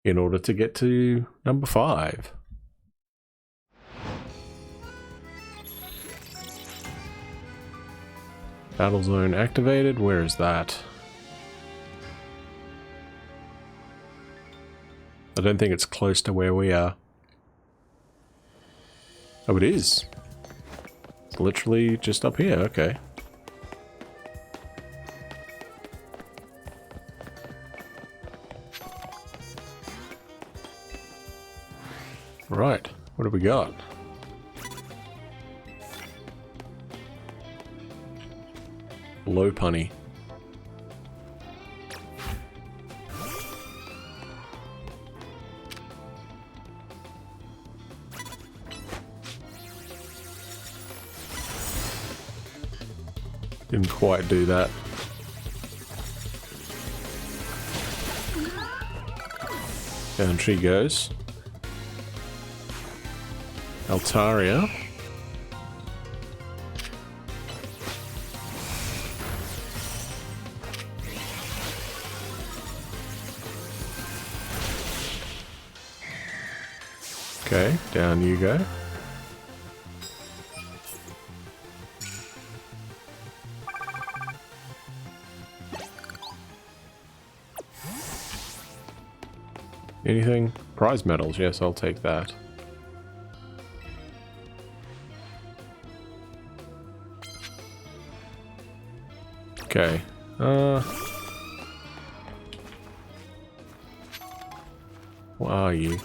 in order to get to number 5. Battle zone activated. Where is that? I don't think it's close to where we are. Oh, it is. It's literally just up here. Okay. Right. What have we got? Low punny. Didn't quite do that. Down she goes. Altaria. Okay, down you go. Anything? Prize medals, yes, I'll take that. Okay. What are you?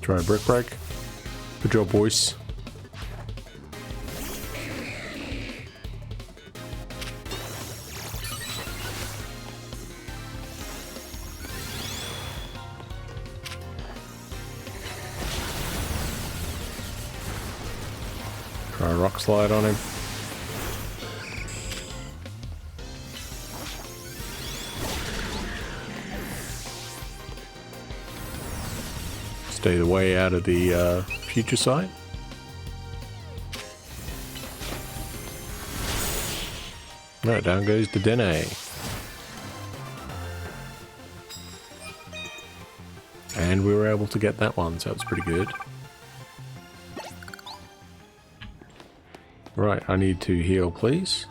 Try a brick break. Good job, boys. Try a rock slide on him. Stay the way out of the future sight. No, down goes the Dene. And we were able to get that one, so that's pretty good. Right, I need to heal, please.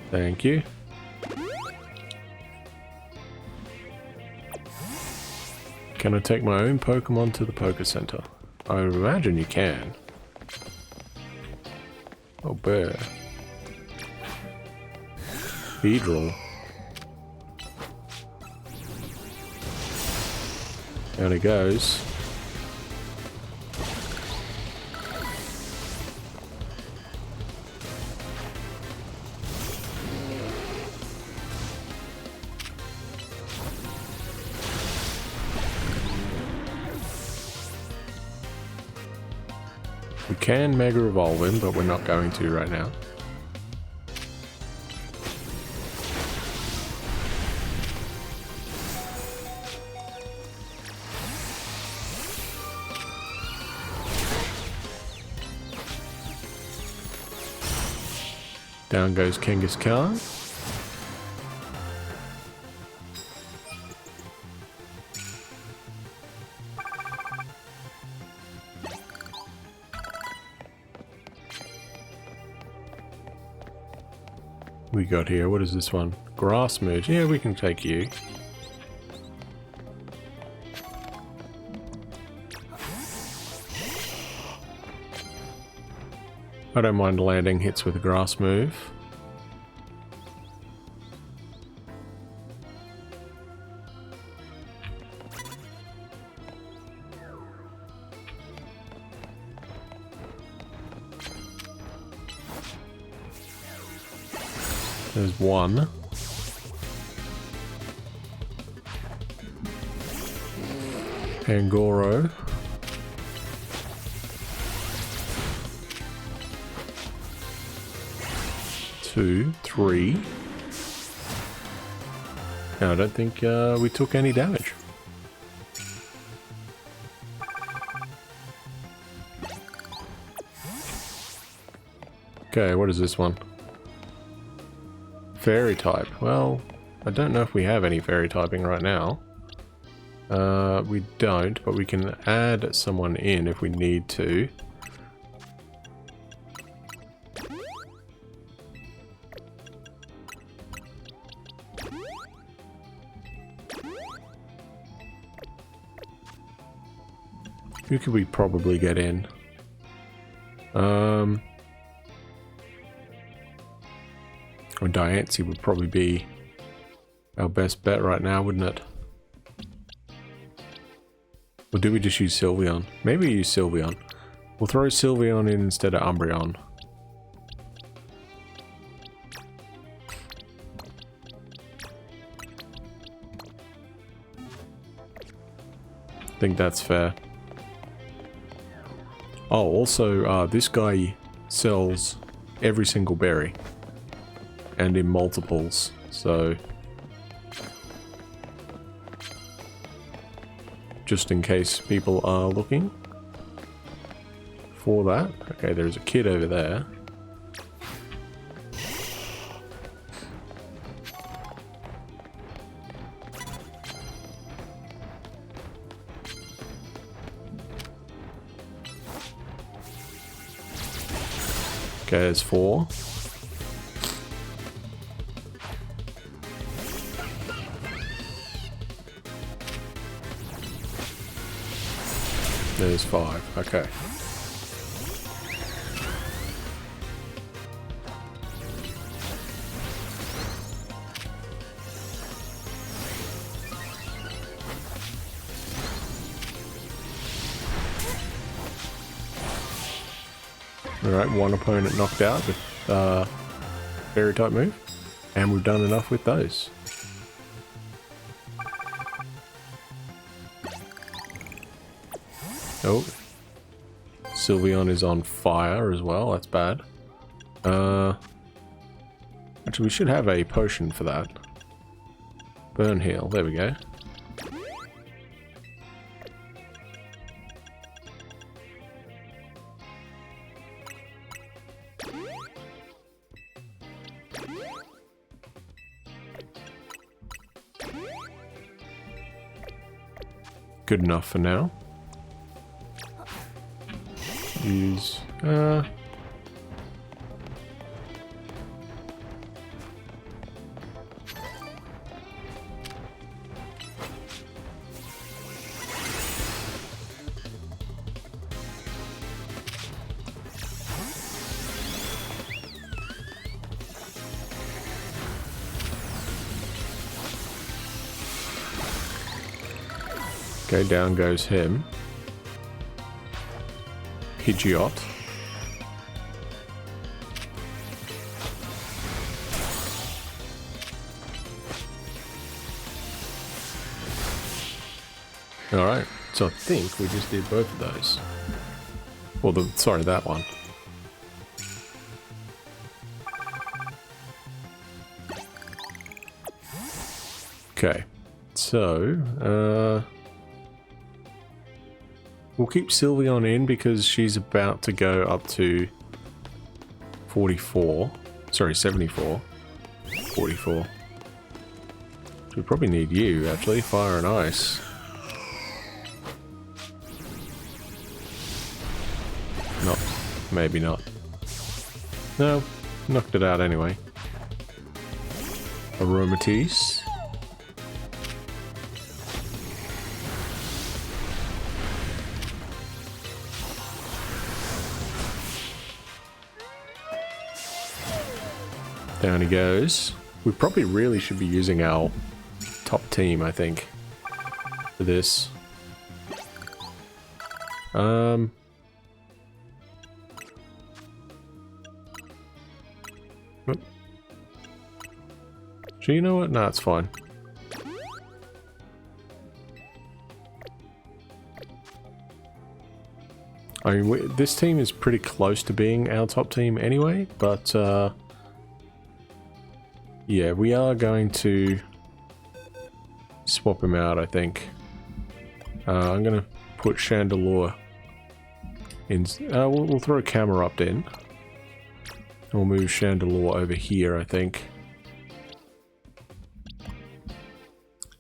Thank you. Can I take my own Pokemon to the Poké Center? I would imagine you can. Oh, bear. Beedrill. Down he goes. We can Mega Evolve him, but we're not going to right now. Down goes Kangaskhan. We got here, what is this one? Grass merge. Yeah, we can take you. I don't mind landing hits with a grass move. There's one. Pangoro. Two, three. No, I don't think we took any damage. Okay, what is this one? Fairy type. Well, I don't know if we have any fairy typing right now. We don't, but we can add someone in if we need to. Who could we probably get in? Or Diancie would probably be our best bet right now, wouldn't it? Or do we just use Sylveon? Maybe we use Sylveon. We'll throw Sylveon in instead of Umbreon. I think that's fair. Oh, also, this guy sells every single berry. And in multiples, so... just in case people are looking for that. Okay, there's a kid over there. Okay, there's 4. There's 5. Okay. Alright, one opponent knocked out with fairy type move. And we've done enough with those. Oh, Sylveon is on fire as well. That's bad. Actually, we should have a potion for that. Burn heal. There we go. Good enough for now. Use Okay, down goes him. Pidgeot. Alright, so I think we just did both of those. Well, sorry, that one. Okay, so, we'll keep Sylveon in because she's about to go up to 44. Sorry, 74. 44. We probably need you, actually. Fire and Ice. Not. Maybe not. No. Knocked it out anyway. Aromatisse. Down he goes. We probably really should be using our top team, I think, for this. So you know what? Nah, it's fine. I mean, this team is pretty close to being our top team anyway, but yeah, we are going to swap him out, I think. I'm going to put Chandelure in. We'll throw a camera up in. We'll move Chandelure over here, I think.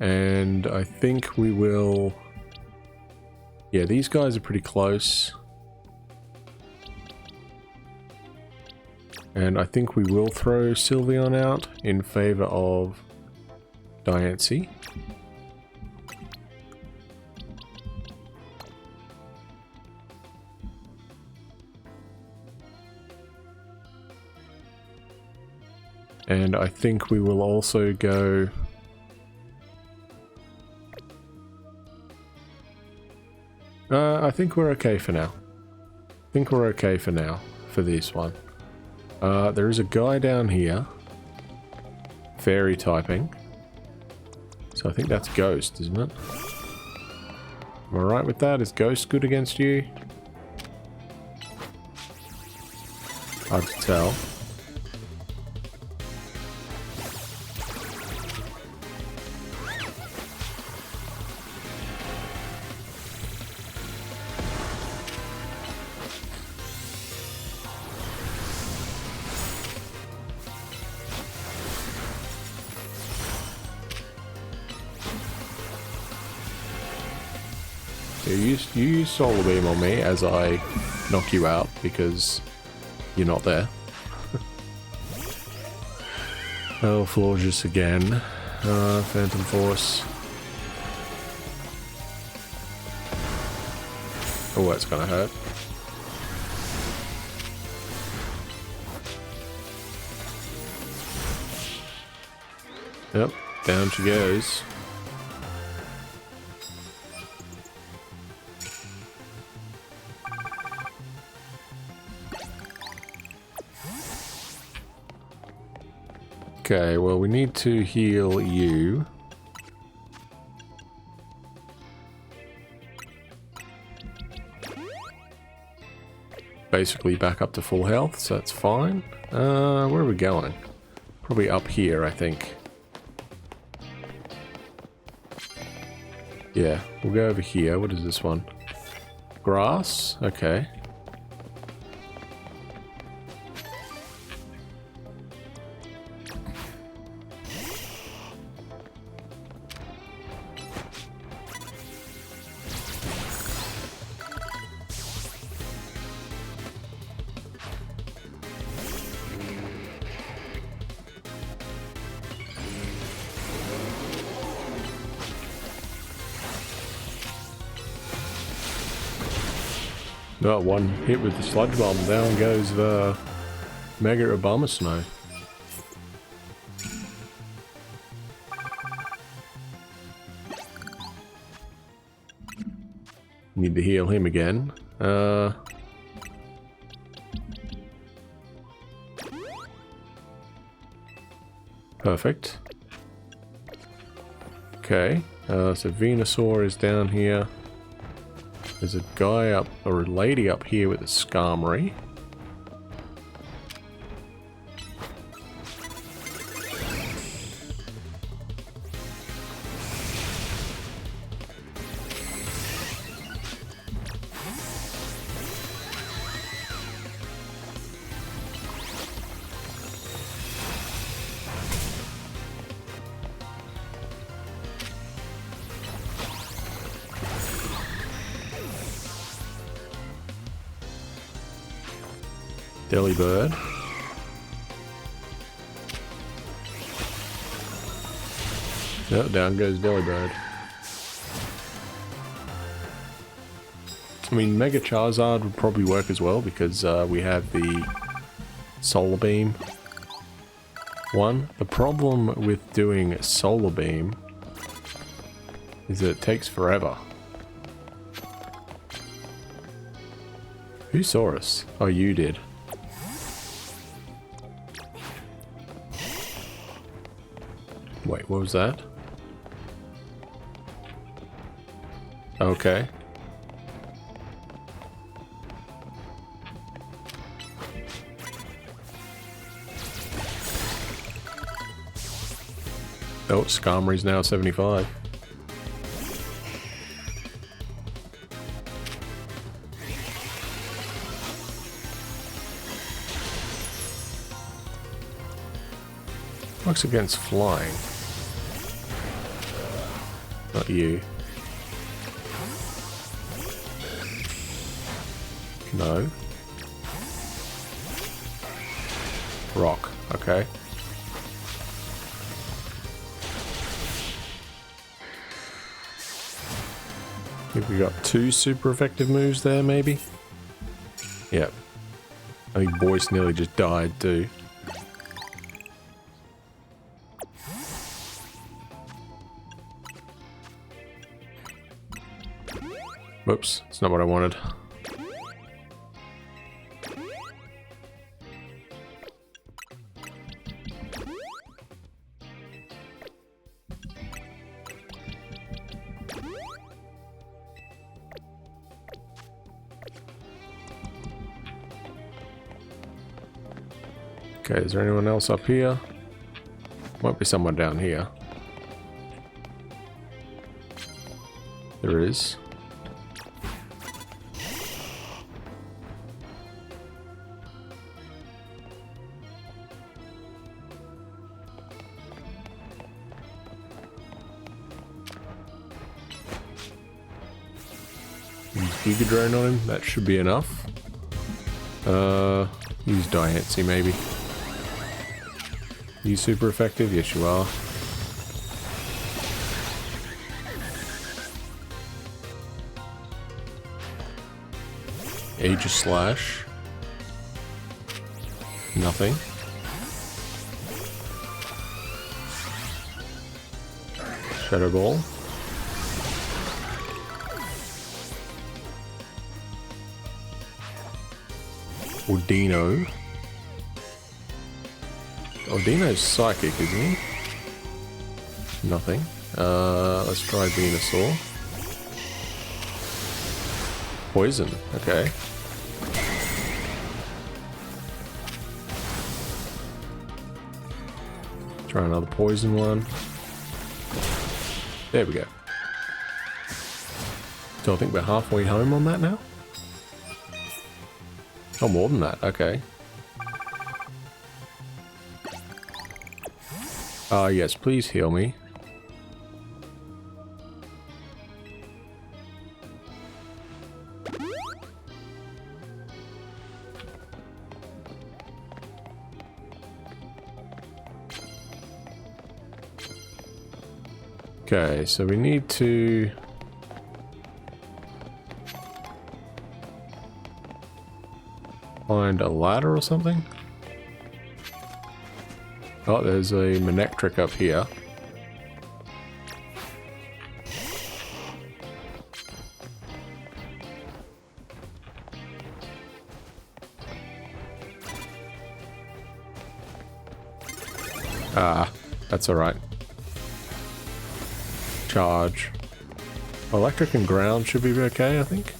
And I think we will... Yeah, these guys are pretty close. And I think we will throw Sylveon out in favor of Diancie. And I think we will also go... I think we're okay for now. I think we're okay for now, for this one. There is a guy down here. Fairy typing. So I think that's Ghost, isn't it? Am I right with that? Is Ghost good against you? Hard to tell. You use Solar Beam on me as I knock you out because you're not there. Oh, Florges again. Phantom Force. Oh, that's gonna hurt. Yep, down she goes. Okay, well, we need to heal you. Basically back up to full health, so that's fine. Where are we going? Probably up here, I think. Yeah, we'll go over here. What is this one? Grass? Okay. Got one hit with the sludge bomb. Down goes the Mega Obama Snow. Need to heal him again. Perfect. Okay, so Venusaur is down here. There's a guy up, or a lady up here with a Skarmory. Delibird. Oh, down goes Delibird. I mean, Mega Charizard would probably work as well because we have the Solar Beam one. The problem with doing Solar Beam is that it takes forever. Who saw us? Oh, you did. Wait, what was that? Okay. Oh, Skarmory's now 75. Works against flying. Not you. No. Rock. Okay. I think we got 2 super effective moves there, maybe? Yep. I think Boyce nearly just died too. Whoops, that's not what I wanted. Okay, is there anyone else up here? Might be someone down here. There is. Giga Drone on him, that should be enough. Use Diancie maybe. You super effective? Yes you are. Aegis Slash. Nothing. Shadow Ball. Ordino. Ordino's psychic, isn't he? Nothing. Let's try Venusaur. Poison, okay. Try another poison one. There we go. So I think we're halfway home on that now? Oh, more than that, okay. Yes, please heal me. Okay, so we need to... find a ladder or something? Oh, there's a Manectric up here. Ah, that's alright. Charge. Electric and ground should be okay, I think.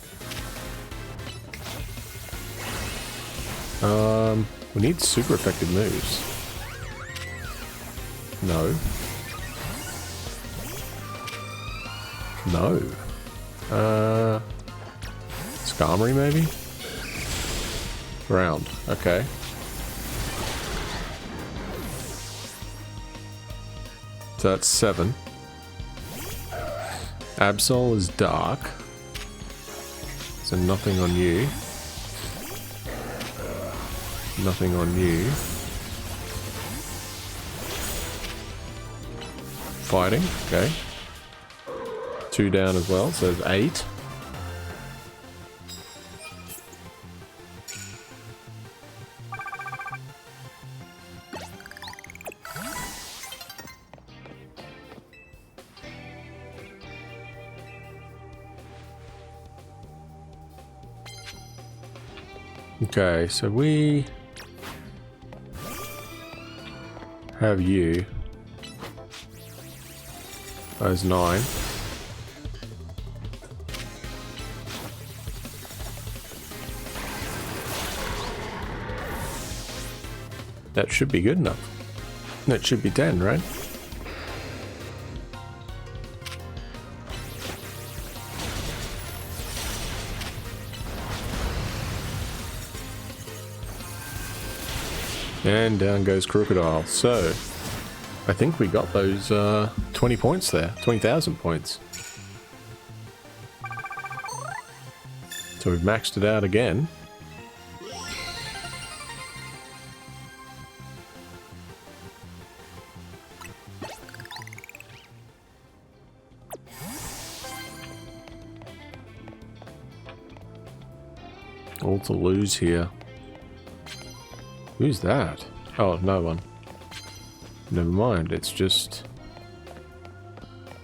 We need super effective moves. No. No. Skarmory maybe? Ground, okay. So that's 7. Absol is dark. So nothing on you. Nothing on you. Fighting, okay. 2 down as well, so there's 8. Okay, so we have you. Those 9. That should be good enough. That should be 10, right? And down goes Crocodile. So, I think we got those 20 points there. 20,000 points. So we've maxed it out again. All to lose here. Who's that? Oh, no one. Never mind, it's just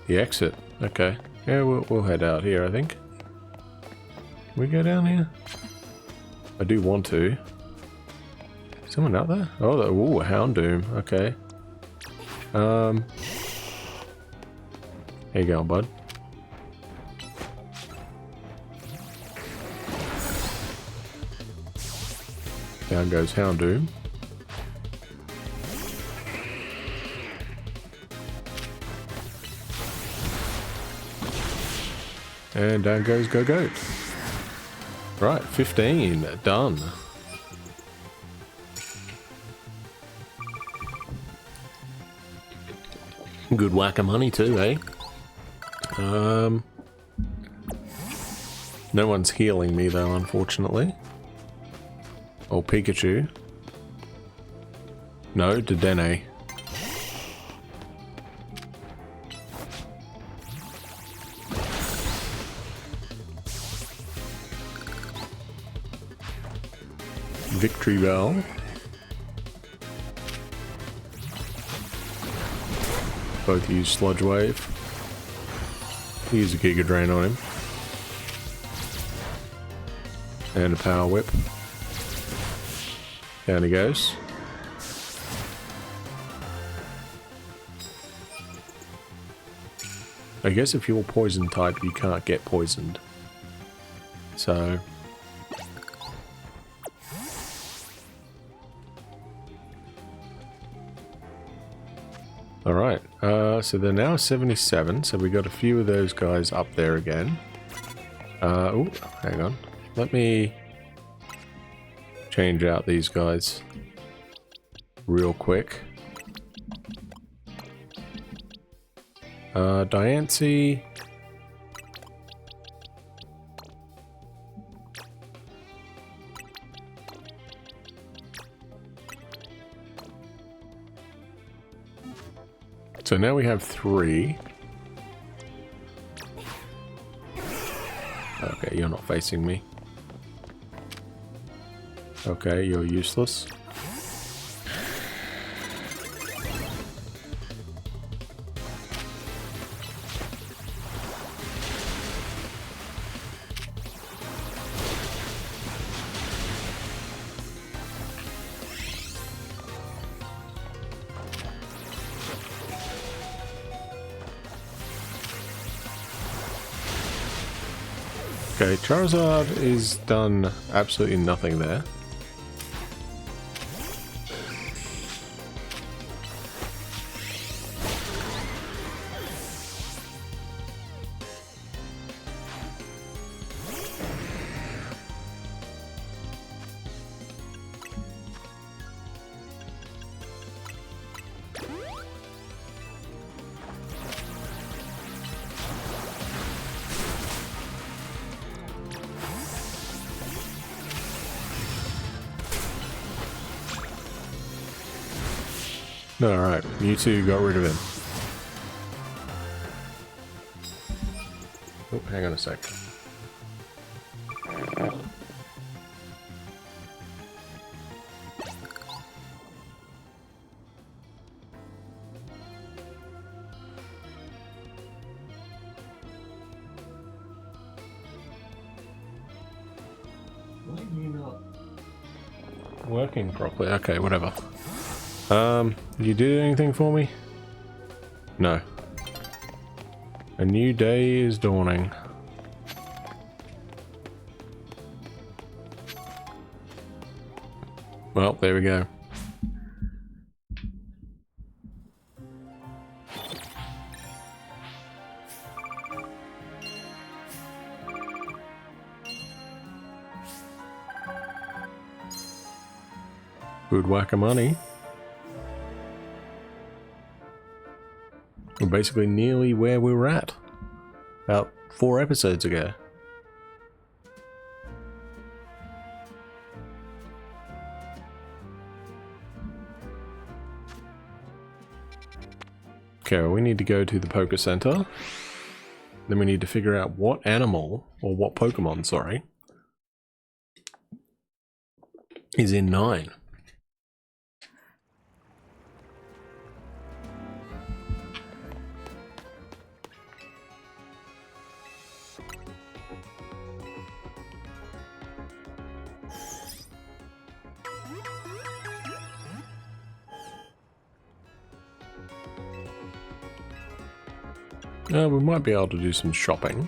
the exit. Okay. Yeah, we'll head out here, I think. Can we go down here? I do want to. Someone out there? Oh, ooh, a Houndoom. Okay. Here you go, bud. Down goes Houndoom. And down goes Go-Goat. Right, 15. Done. Good whack-a-money too, eh? No one's healing me though, unfortunately. Or Pikachu. No, Dedenne. Victory Bell. Both use Sludge Wave. Use a Giga Drain on him. And a Power Whip. Down he goes. I guess if you're poison type, you can't get poisoned. So... Alright, so they're now 77, so we got a few of those guys up there again. Oh, hang on. Let me change out these guys real quick. Diancie. So now we have 3. Okay, you're not facing me. Okay, you're useless. Okay, Charizard is done absolutely nothing there. Alright, Mewtwo got rid of him. Oh, hang on a sec. Why are you not working properly? Okay, whatever. You do anything for me? No. A new day is dawning. Well, there we go. Good whack-a-money. We're basically nearly where we were at about 4 episodes ago. Okay, well, we need to go to the Poké Center. Then we need to figure out what animal, or what Pokemon, sorry, is in 9. We might be able to do some shopping.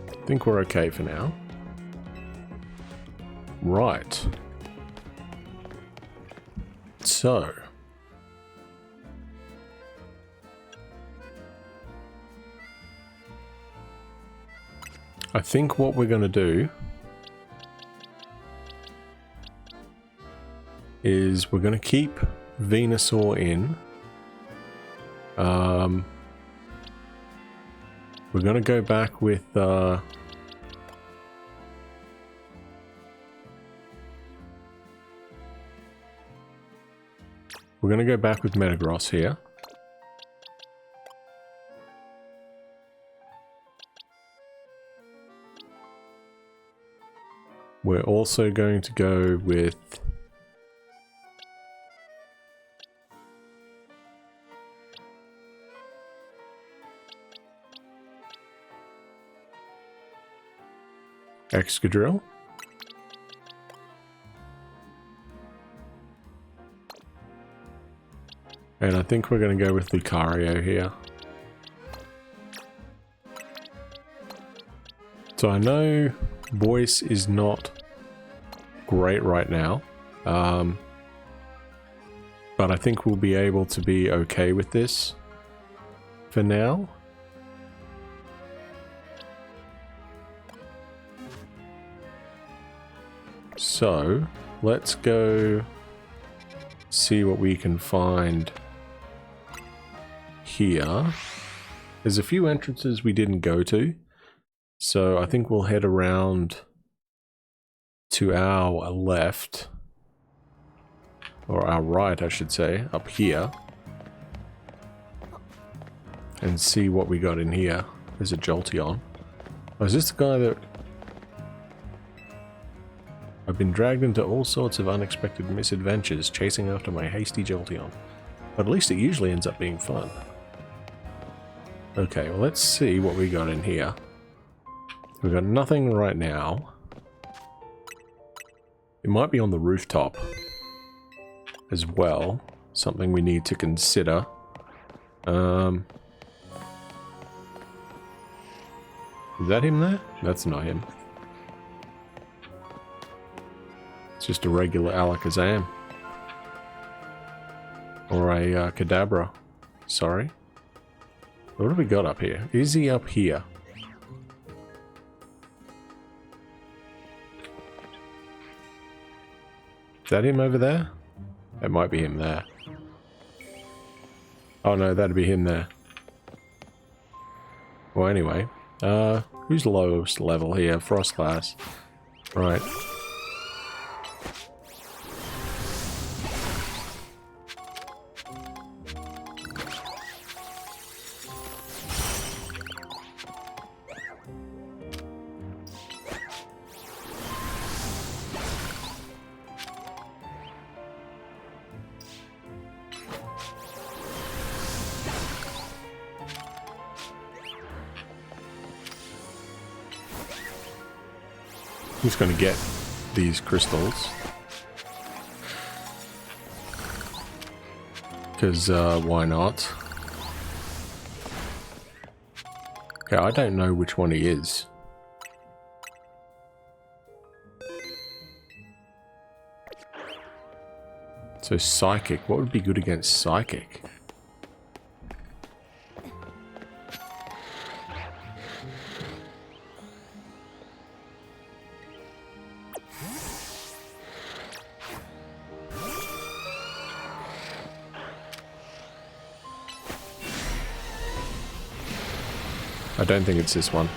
I think we're okay for now. Right. So. I think what we're going to do is we're going to keep Venusaur in. We're going to go back with we're going to go back with Metagross here. We're also going to go with Excadrill. And I think we're going to go with Lucario here. So I know voice is not great right now, but I think we'll be able to be okay with this for now. So let's go see what we can find here. There's a few entrances we didn't go to, so I think we'll head around to our left, or our right I should say, up here, and see what we got in here. There's a Jolteon. Oh, is this the guy that... I've been dragged into all sorts of unexpected misadventures chasing after my hasty Jolteon, but at least it usually ends up being fun. Okay, well let's see what we got in here. We've got nothing right now. It might be on the rooftop as well. Something we need to consider. Is that him there? That's not him. It's just a regular Alakazam. Or a Kadabra. Sorry. What have we got up here? Is he up here? Is that him over there? That might be him there. Oh no, that'd be him there. Well, anyway. Who's lowest level here? Frost class. Right. I'm just going to get these crystals. Because, why not? Okay, I don't know which one he is. So, Psychic. What would be good against Psychic? I don't think it's this one.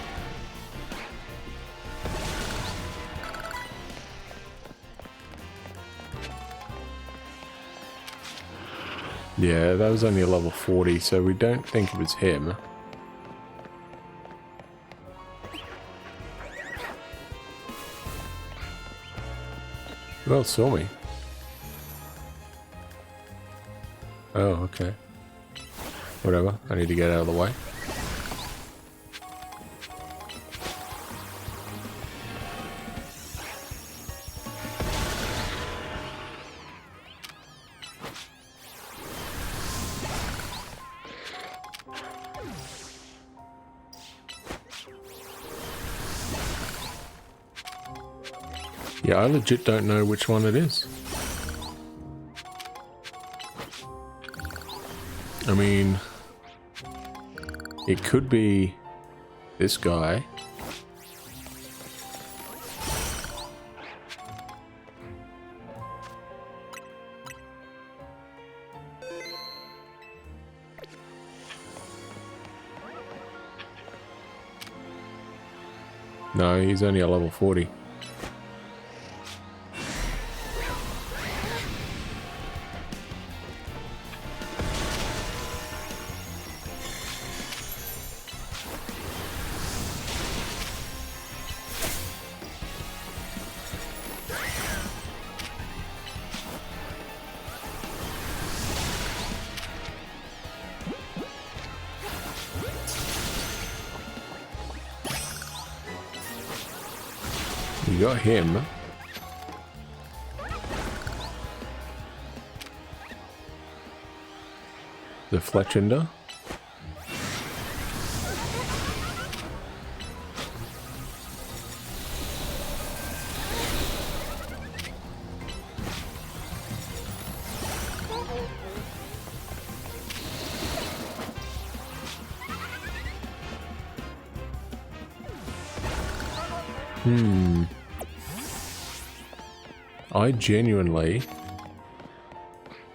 Yeah, that was only a level 40, so we don't think it was him. Who else saw me? Oh, okay. Whatever, I need to get out of the way. Yeah, I legit don't know which one it is. I mean, it could be this guy. No, he's only a level 40. You got him. The Fletchinder. I genuinely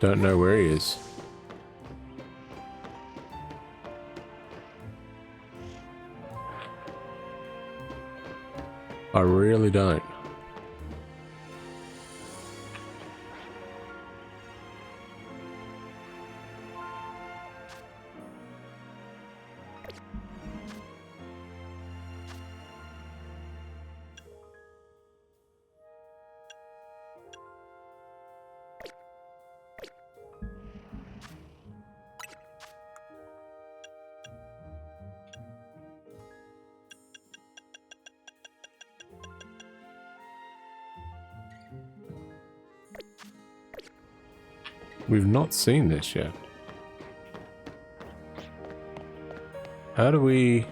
don't know where he is. I really don't. We've not seen this yet. How do we...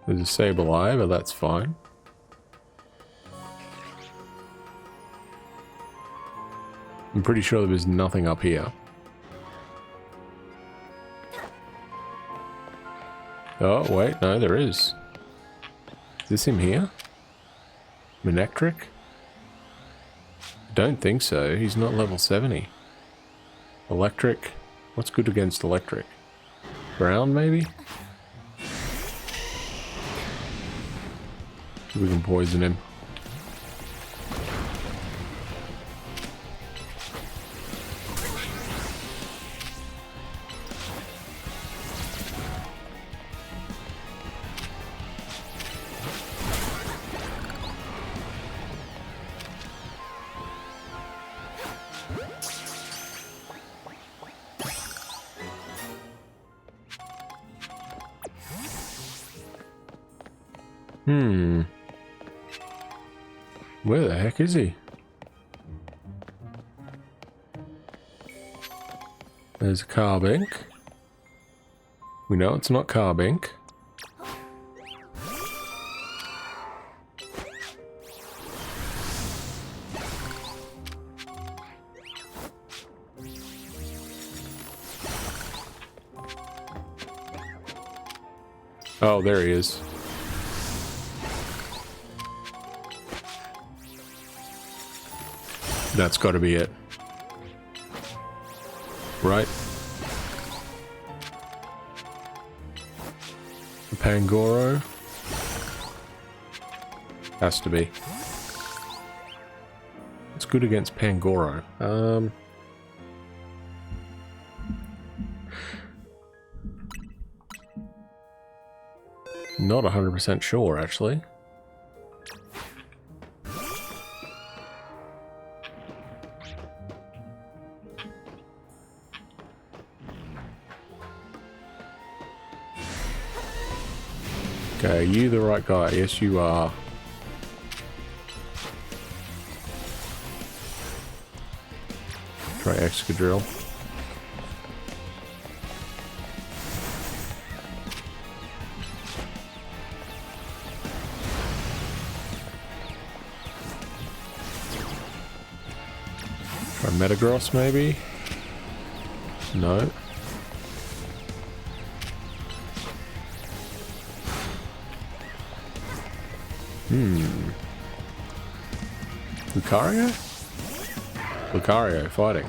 There's a Sableye, but that's fine. I'm pretty sure there's nothing up here. Oh, wait, no, there is. Is this him here? Manectric? I don't think so. He's not level 70. Electric? What's good against electric? Ground, maybe? We can poison him. Where the heck is he? There's a Carbink. We know it's not Carbink. Oh, there he is. That's got to be it. Right. The Pangoro. Has to be. It's good against Pangoro. Not 100% sure, actually. Okay, are you the right guy? Yes, you are. Try Excadrill. Try Metagross, maybe? No. Lucario? Lucario fighting.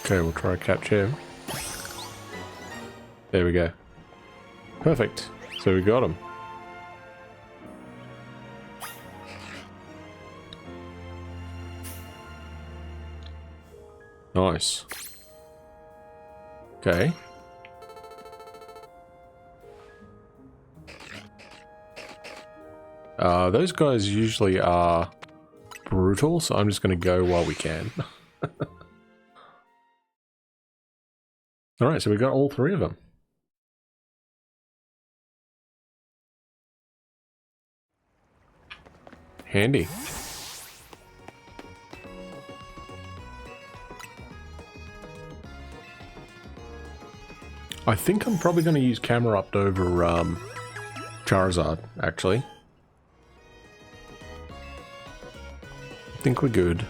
Okay, we'll try to catch him. There we go. Perfect. So we got him. Nice. Okay. Those guys usually are brutal, so I'm just going to go while we can. Alright, so we got all three of them. Handy. I think I'm probably going to use Camerupt over Charizard, actually. I think we're good.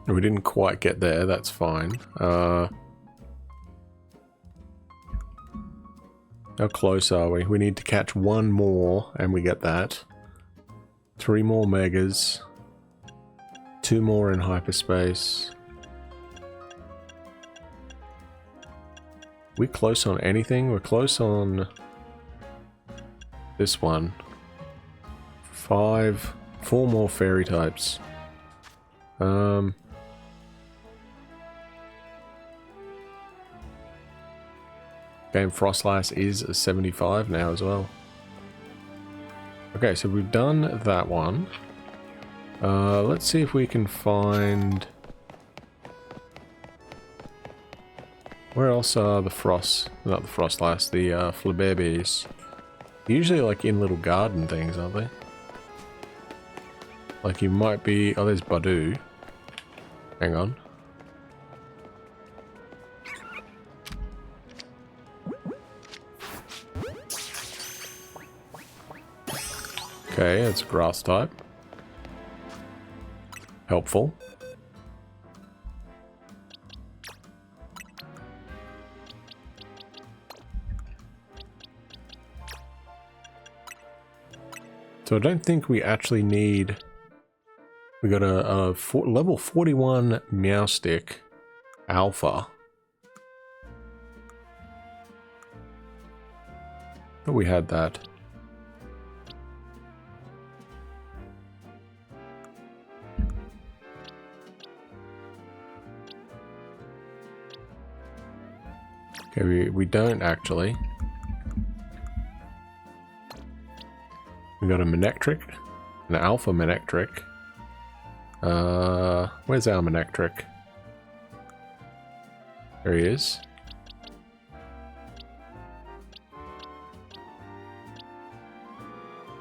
We didn't quite get there, that's fine. How close are we? We need to catch one more and we get that. 3 more Megas. 2 more in hyperspace. We close on anything? We're close on this one. 4 more fairy types. Game Frostlass is a 75 now as well. Okay, so we've done that one. Let's see if we can find... Where else are the frosts? Not the Frostlass, the Flabébés. Usually like in little garden things, aren't they? Like you might be... Oh, there's Badu. Hang on. Okay, it's grass type. Helpful. So I don't think we actually need... We got a level 41 Meowstic Alpha. But we had that. Okay, we don't actually. We got a Manectric, an Alpha Manectric. Where's our Manectric? There he is.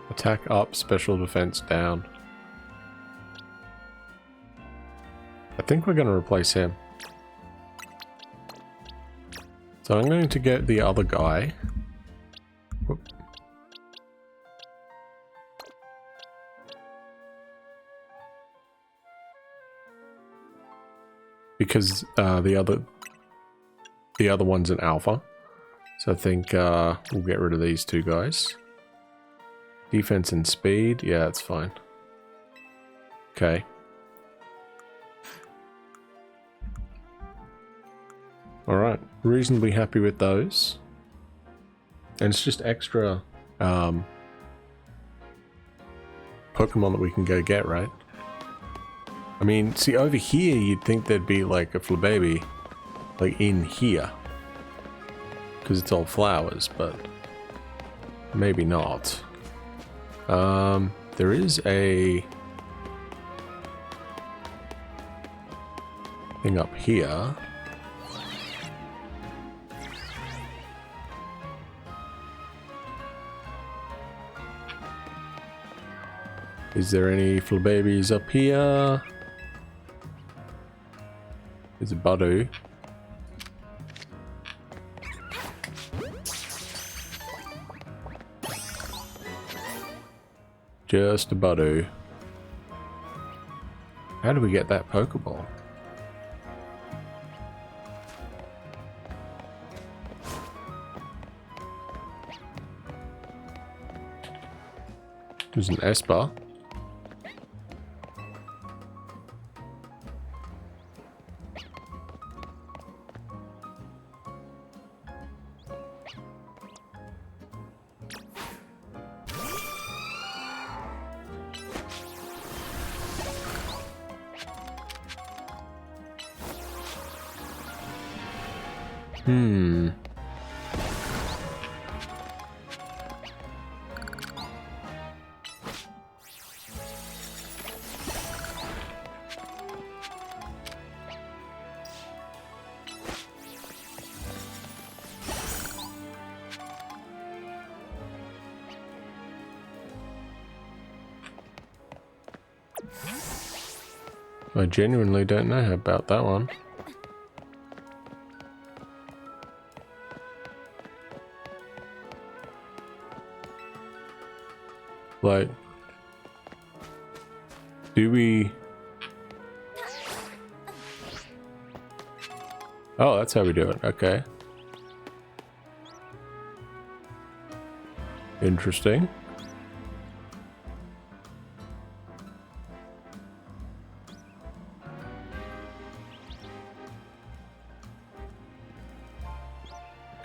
Attack up, special defense down. I think we're going to replace him. So I'm going to get the other guy. Whoop. Because the other one's an alpha. So I think we'll get rid of these 2 guys. Defense and speed, yeah, that's fine. Okay. Alright, reasonably happy with those. And it's just extra Pokemon that we can go get, right? I mean, see, over here you'd think there'd be like a Flabébé, like in here. Because it's all flowers, but maybe not. There is a thing up here. Is there any Flabébés up here? There's a Badu. Just a Badu. How do we get that Pokeball? There's an Esper. I genuinely don't know about that one. Like, do we... Oh, that's how we do it. Okay. Interesting.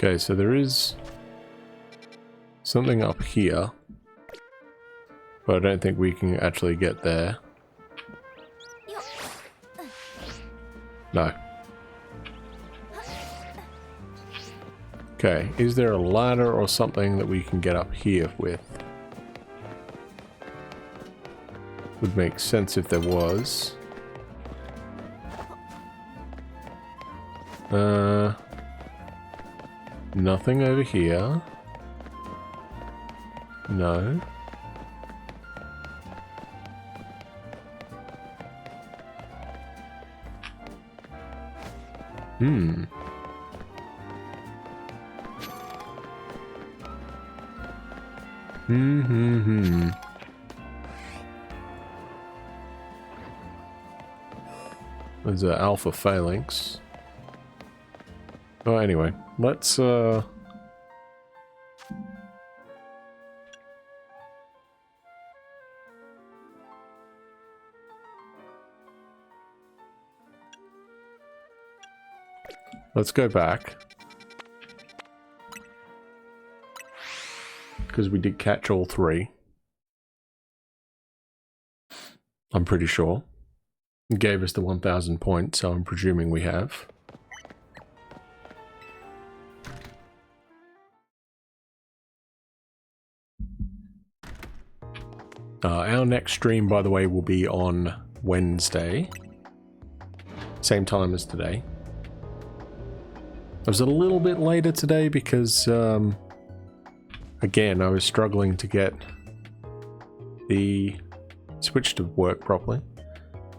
Okay, so there is something up here, but I don't think we can actually get there. No. Okay, is there a ladder or something that we can get up here with? Would make sense if there was. Nothing over here. No. Hmm. There's an alpha phalanx. Oh, anyway, let's go back. Because we did catch all three. I'm pretty sure. It gave us the 1,000 points, so I'm presuming we have. Our next stream, by the way, will be on Wednesday. Same time as today. I was a little bit later today because, again, I was struggling to get the Switch to work properly.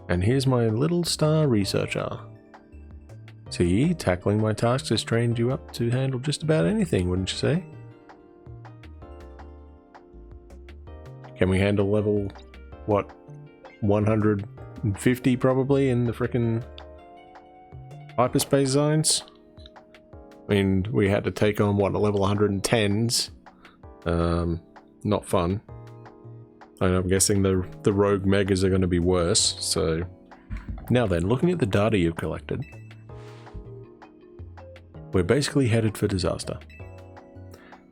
And here's my little star researcher. See, tackling my tasks has trained you up to handle just about anything, wouldn't you say? Can we handle level, what, 150 probably in the frickin' hyperspace zones? I mean, we had to take on, what, a level 110s. Not fun. And I'm guessing the rogue megas are going to be worse, so... Now then, looking at the data you've collected, we're basically headed for disaster.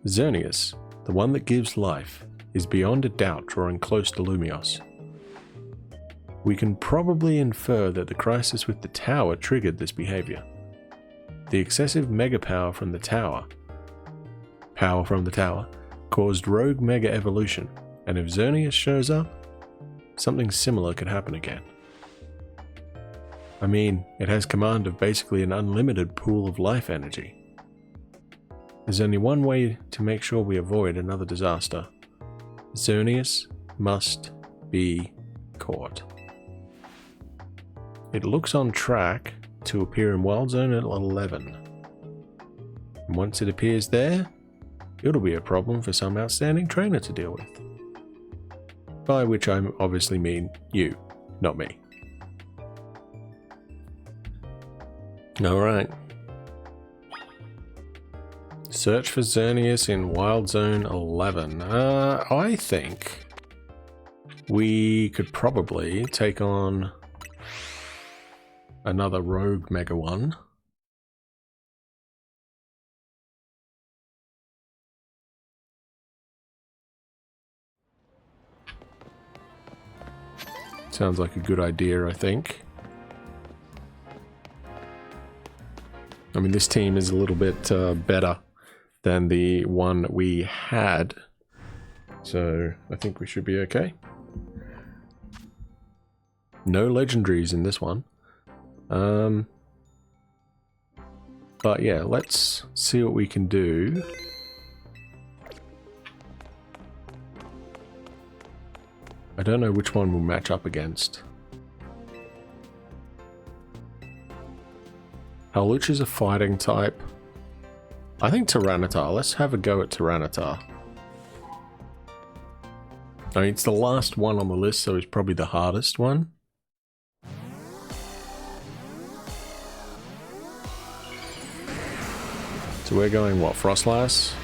Xerneas, the one that gives life, is beyond a doubt drawing close to Lumios. We can probably infer that the crisis with the tower triggered this behavior. The excessive mega power from the tower caused rogue mega evolution, and if Xerneas shows up, something similar could happen again. I mean, it has command of basically an unlimited pool of life energy. There's only one way to make sure we avoid another disaster. Xerneas must be caught. It looks on track to appear in Wild Zone at 11. And once it appears there, it'll be a problem for some outstanding trainer to deal with. By which I obviously mean you, not me. Alright. Search for Xerneas in Wild Zone 11. I think we could probably take on another rogue mega one. Sounds like a good idea, I think. I mean, this team is a little bit better than the one we had, so I think we should be okay. No legendaries in this one. But yeah, let's see what we can do. I don't know which one we'll match up against. Hawlucha is a fighting type. I think Tyranitar. Let's have a go at Tyranitar. I mean, it's the last one on the list, so it's probably the hardest one. So we're going, what, Frostlass?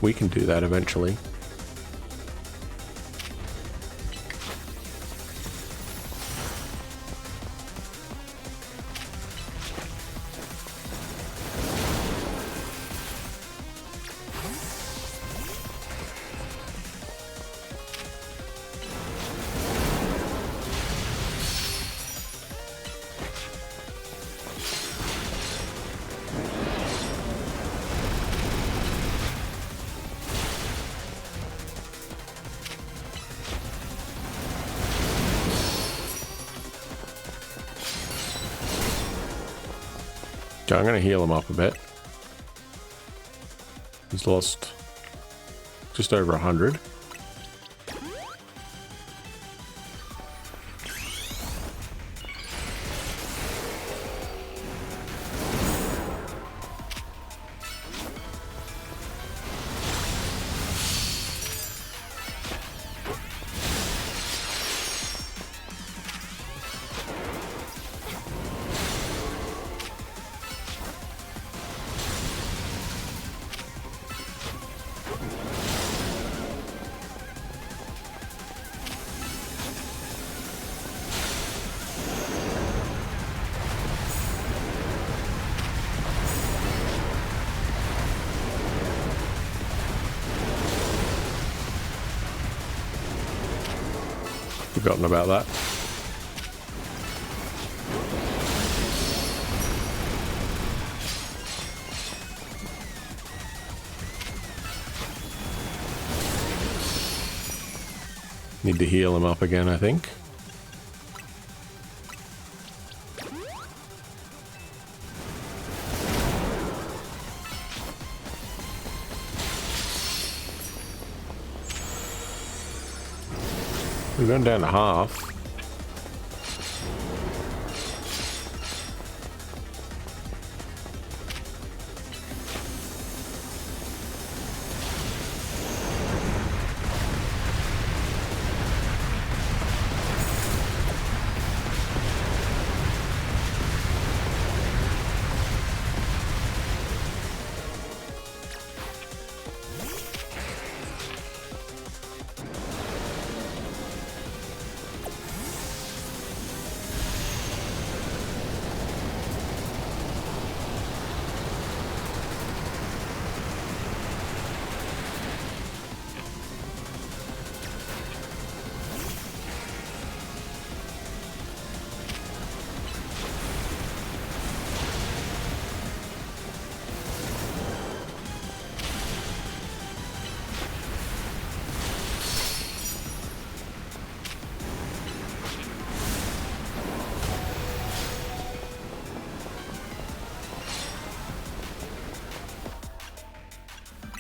We can do that eventually. Okay, I'm going to heal him up a bit. He's lost just over 100. Forgotten about that. Need to heal him up again, I think. We're going down to half.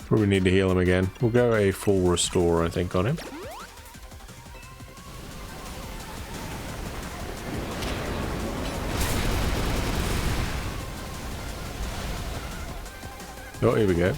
Probably need to heal him again. We'll go a full restore, I think, on him. Oh, here we go.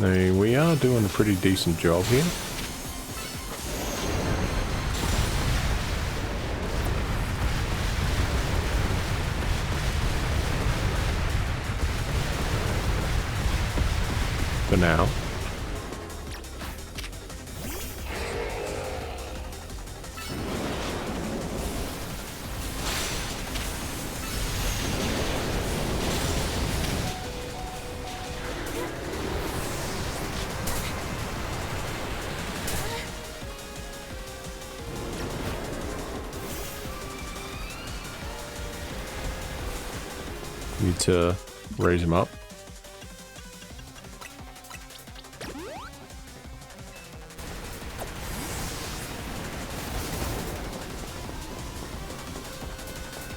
I mean, we are doing a pretty decent job here. For now. Need to raise him up.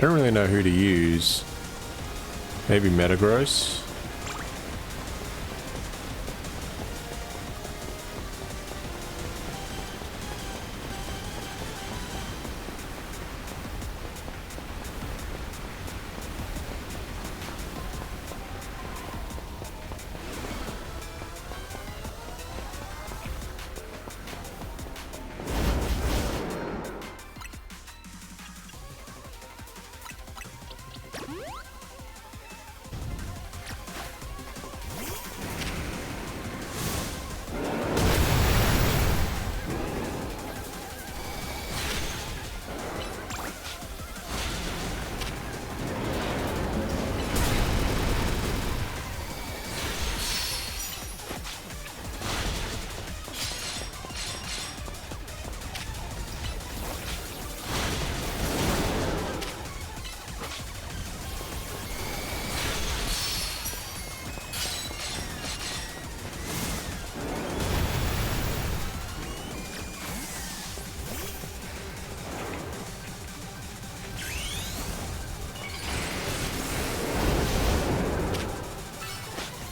Don't really know who to use. Maybe Metagross.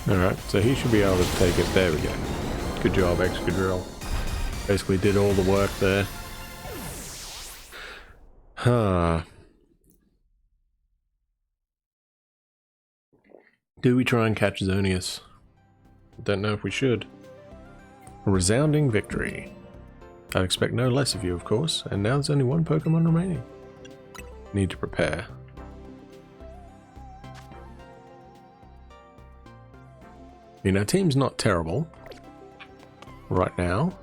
Alright, so he should be able to take it. There we go. Good job, Excadrill. Basically did all the work there. Huh. Do we try and catch Xerneas? Don't know if we should. A resounding victory. I'd expect no less of you, of course, and now there's only one Pokemon remaining. Need to prepare. I mean, our team's not terrible right now.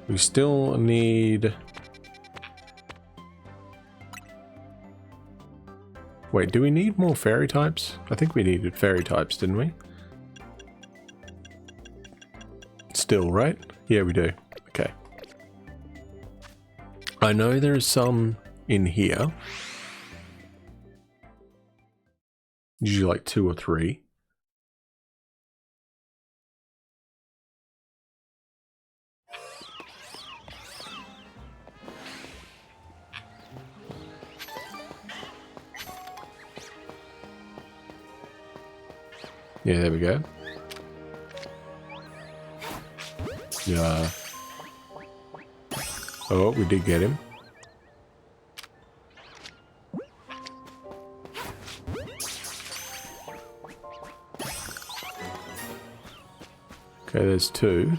We still need... Wait, do we need more fairy types? I think we needed fairy types, didn't we? Still, right? Yeah, we do. Okay. I know there's some in here. Usually like 2 or 3. Yeah, there we go. Yeah. Oh, we did get him. Okay, there's 2.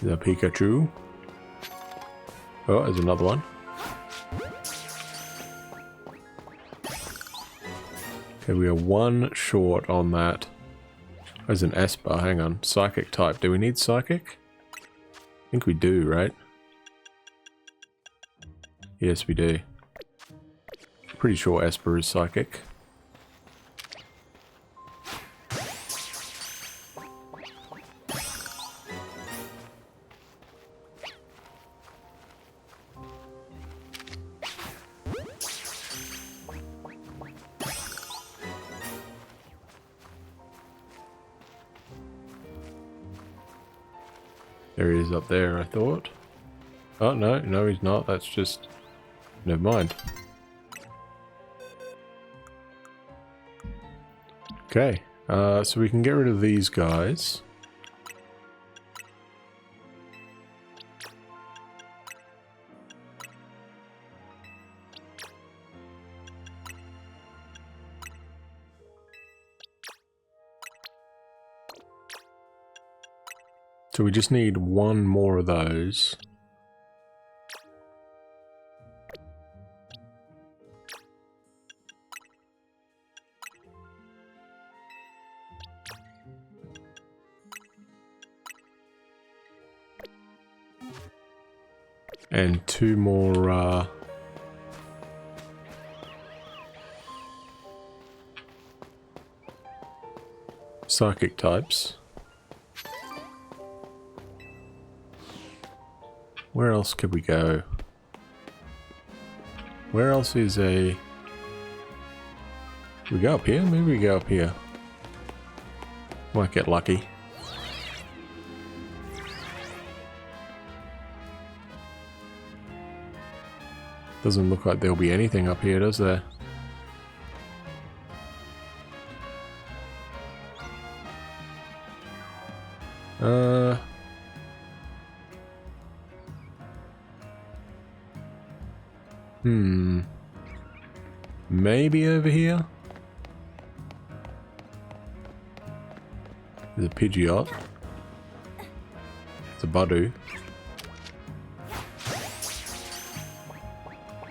The Pikachu. Oh, there's another one. Okay, we are 1 short on that. There's an Esper, hang on. Psychic type. Do we need Psychic? I think we do, right? Yes, we do. Pretty sure Esper is Psychic. There he is up there, I thought. Oh, no, no he's not. That's just... Never mind. Okay, so we can get rid of these guys. So we just need 1 more of those. And 2 more, Psychic types. Where else could we go? Where else is a... We go up here? Maybe we go up here. Might get lucky. Doesn't look like there'll be anything up here, does there? Maybe over here? There's a Pidgeot. It's a Budu.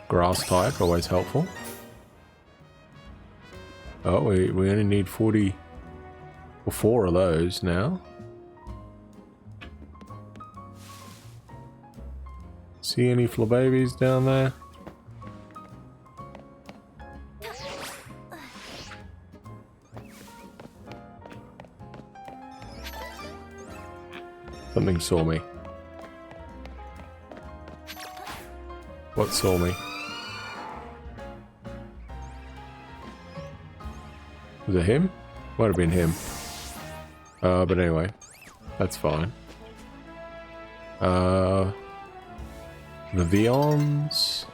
Grass type, always helpful. Oh, we only need 40 or 4 of those now. See any Flababies down there? Something saw me. What saw me? Was it him? Might have been him. But anyway, that's fine. The Vions.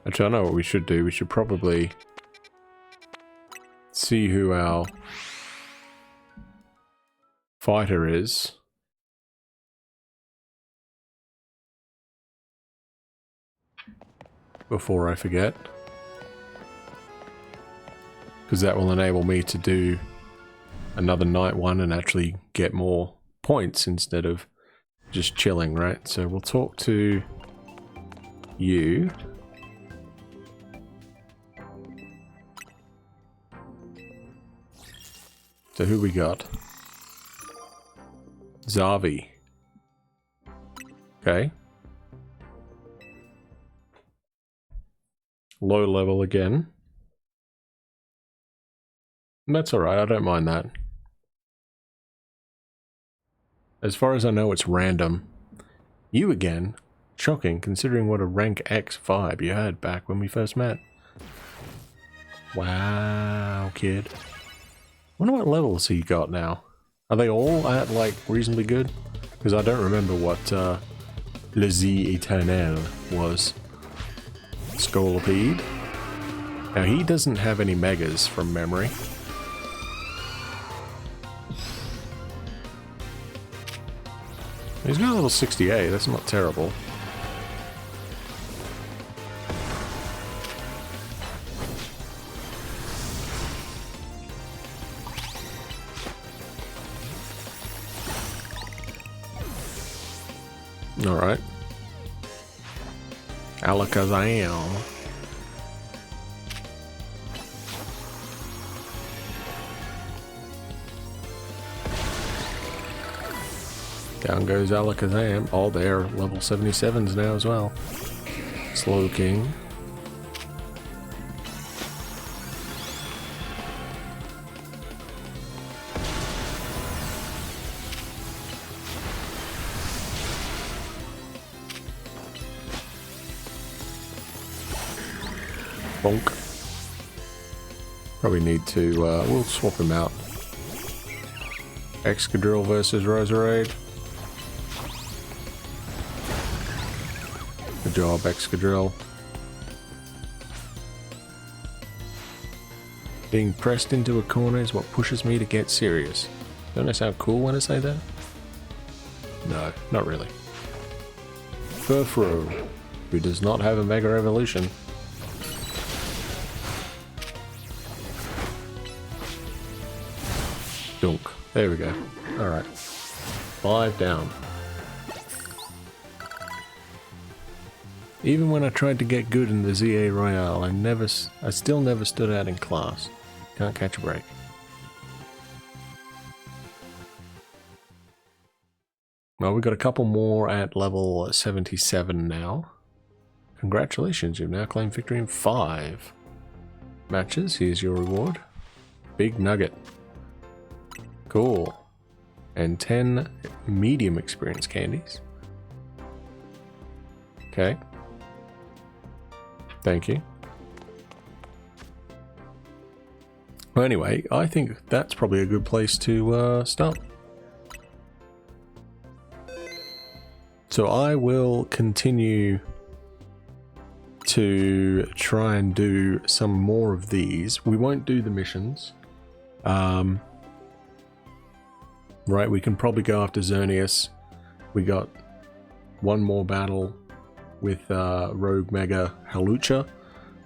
Actually, I know what we should do. We should probably see who our fighter is. Before I forget. Because that will enable me to do another night one and actually get more points instead of just chilling, right? So we'll talk to you. So who we got? Zavi. Okay. Low level again. That's alright, I don't mind that. As far as I know, it's random. You again? Shocking, considering what a rank X vibe you had back when we first met. Wow, kid. Wonder what levels he got now. Are they all at, like, reasonably good? Because I don't remember what Le Z Eternel was. Scolipede. Now, he doesn't have any megas from memory. He's got a level 68, that's not terrible. Alright. Alakazam. Down goes Alakazam. Oh, they're level 77s now as well. Slow King. Bonk. Probably need to, we'll swap him out. Excadrill versus Roserade. Good job, Excadrill. Being pressed into a corner is what pushes me to get serious. Don't I sound cool when I say that? No, not really. Furfrou, who does not have a Mega Evolution. Dunk. There we go. Alright. 5 down. Even when I tried to get good in the ZA Royale, I still never stood out in class. Can't catch a break. Well, we've got a couple more at level 77 now. Congratulations, you've now claimed victory in 5 matches. Here's your reward. Big nugget. Cool. And 10 medium experience candies. Okay. Thank you. Well, anyway, I think that's probably a good place to stop. So I will continue to try and do some more of these. We won't do the missions. Right, we can probably go after Xerneas. We got one more battle with Rogue Mega Halucha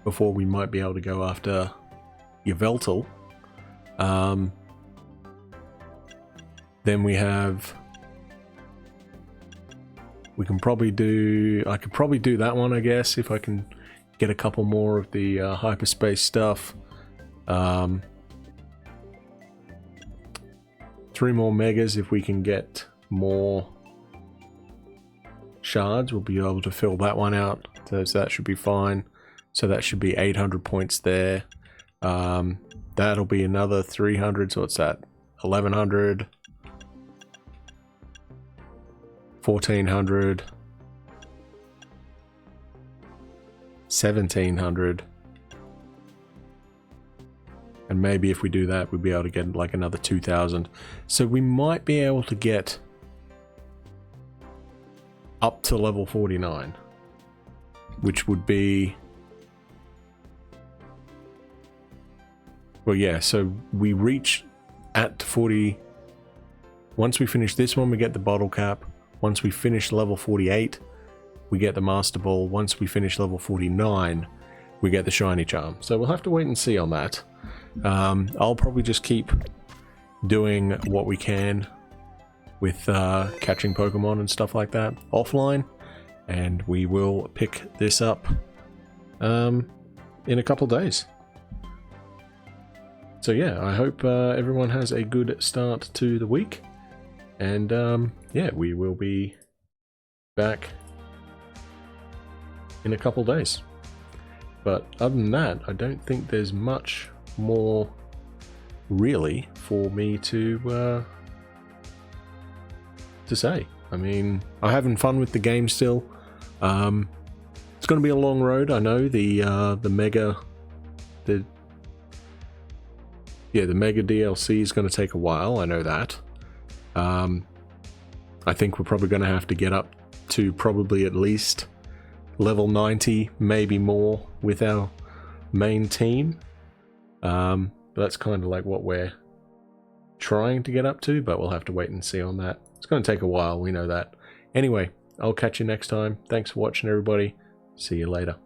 before we might be able to go after Yveltal. Then we have... We can probably do... I could probably do that one, I guess, if I can get a couple more of the hyperspace stuff. 3 more megas if we can get more shards. We'll be able to fill that one out. So that should be fine. So that should be 800 points there. That'll be another 300. So what's that? 1100. 1400. 1700. And maybe if we do that, we'd be able to get like another 2,000. So we might be able to get up to level 49, which would be... Well, yeah, so we reach at 40... Once we finish this one, we get the bottle cap. Once we finish level 48, we get the Master Ball. Once we finish level 49, we get the Shiny Charm. So we'll have to wait and see on that. I'll probably just keep doing what we can with catching Pokemon and stuff like that offline. And we will pick this up in a couple days. So yeah, I hope everyone has a good start to the week. And yeah, we will be back in a couple days. But other than that, I don't think there's much more really for me to say. I mean, I'm having fun with the game still. It's going to be a long road. I know the mega DLC is going to take a while. I know that. I think we're probably going to have to get up to probably at least level 90, maybe more, with our main team. But that's kind of like what we're trying to get up to, but we'll have to wait and see on that. It's going to take a while, we know that. Anyway, I'll catch you next time. Thanks for watching, everybody. See you later.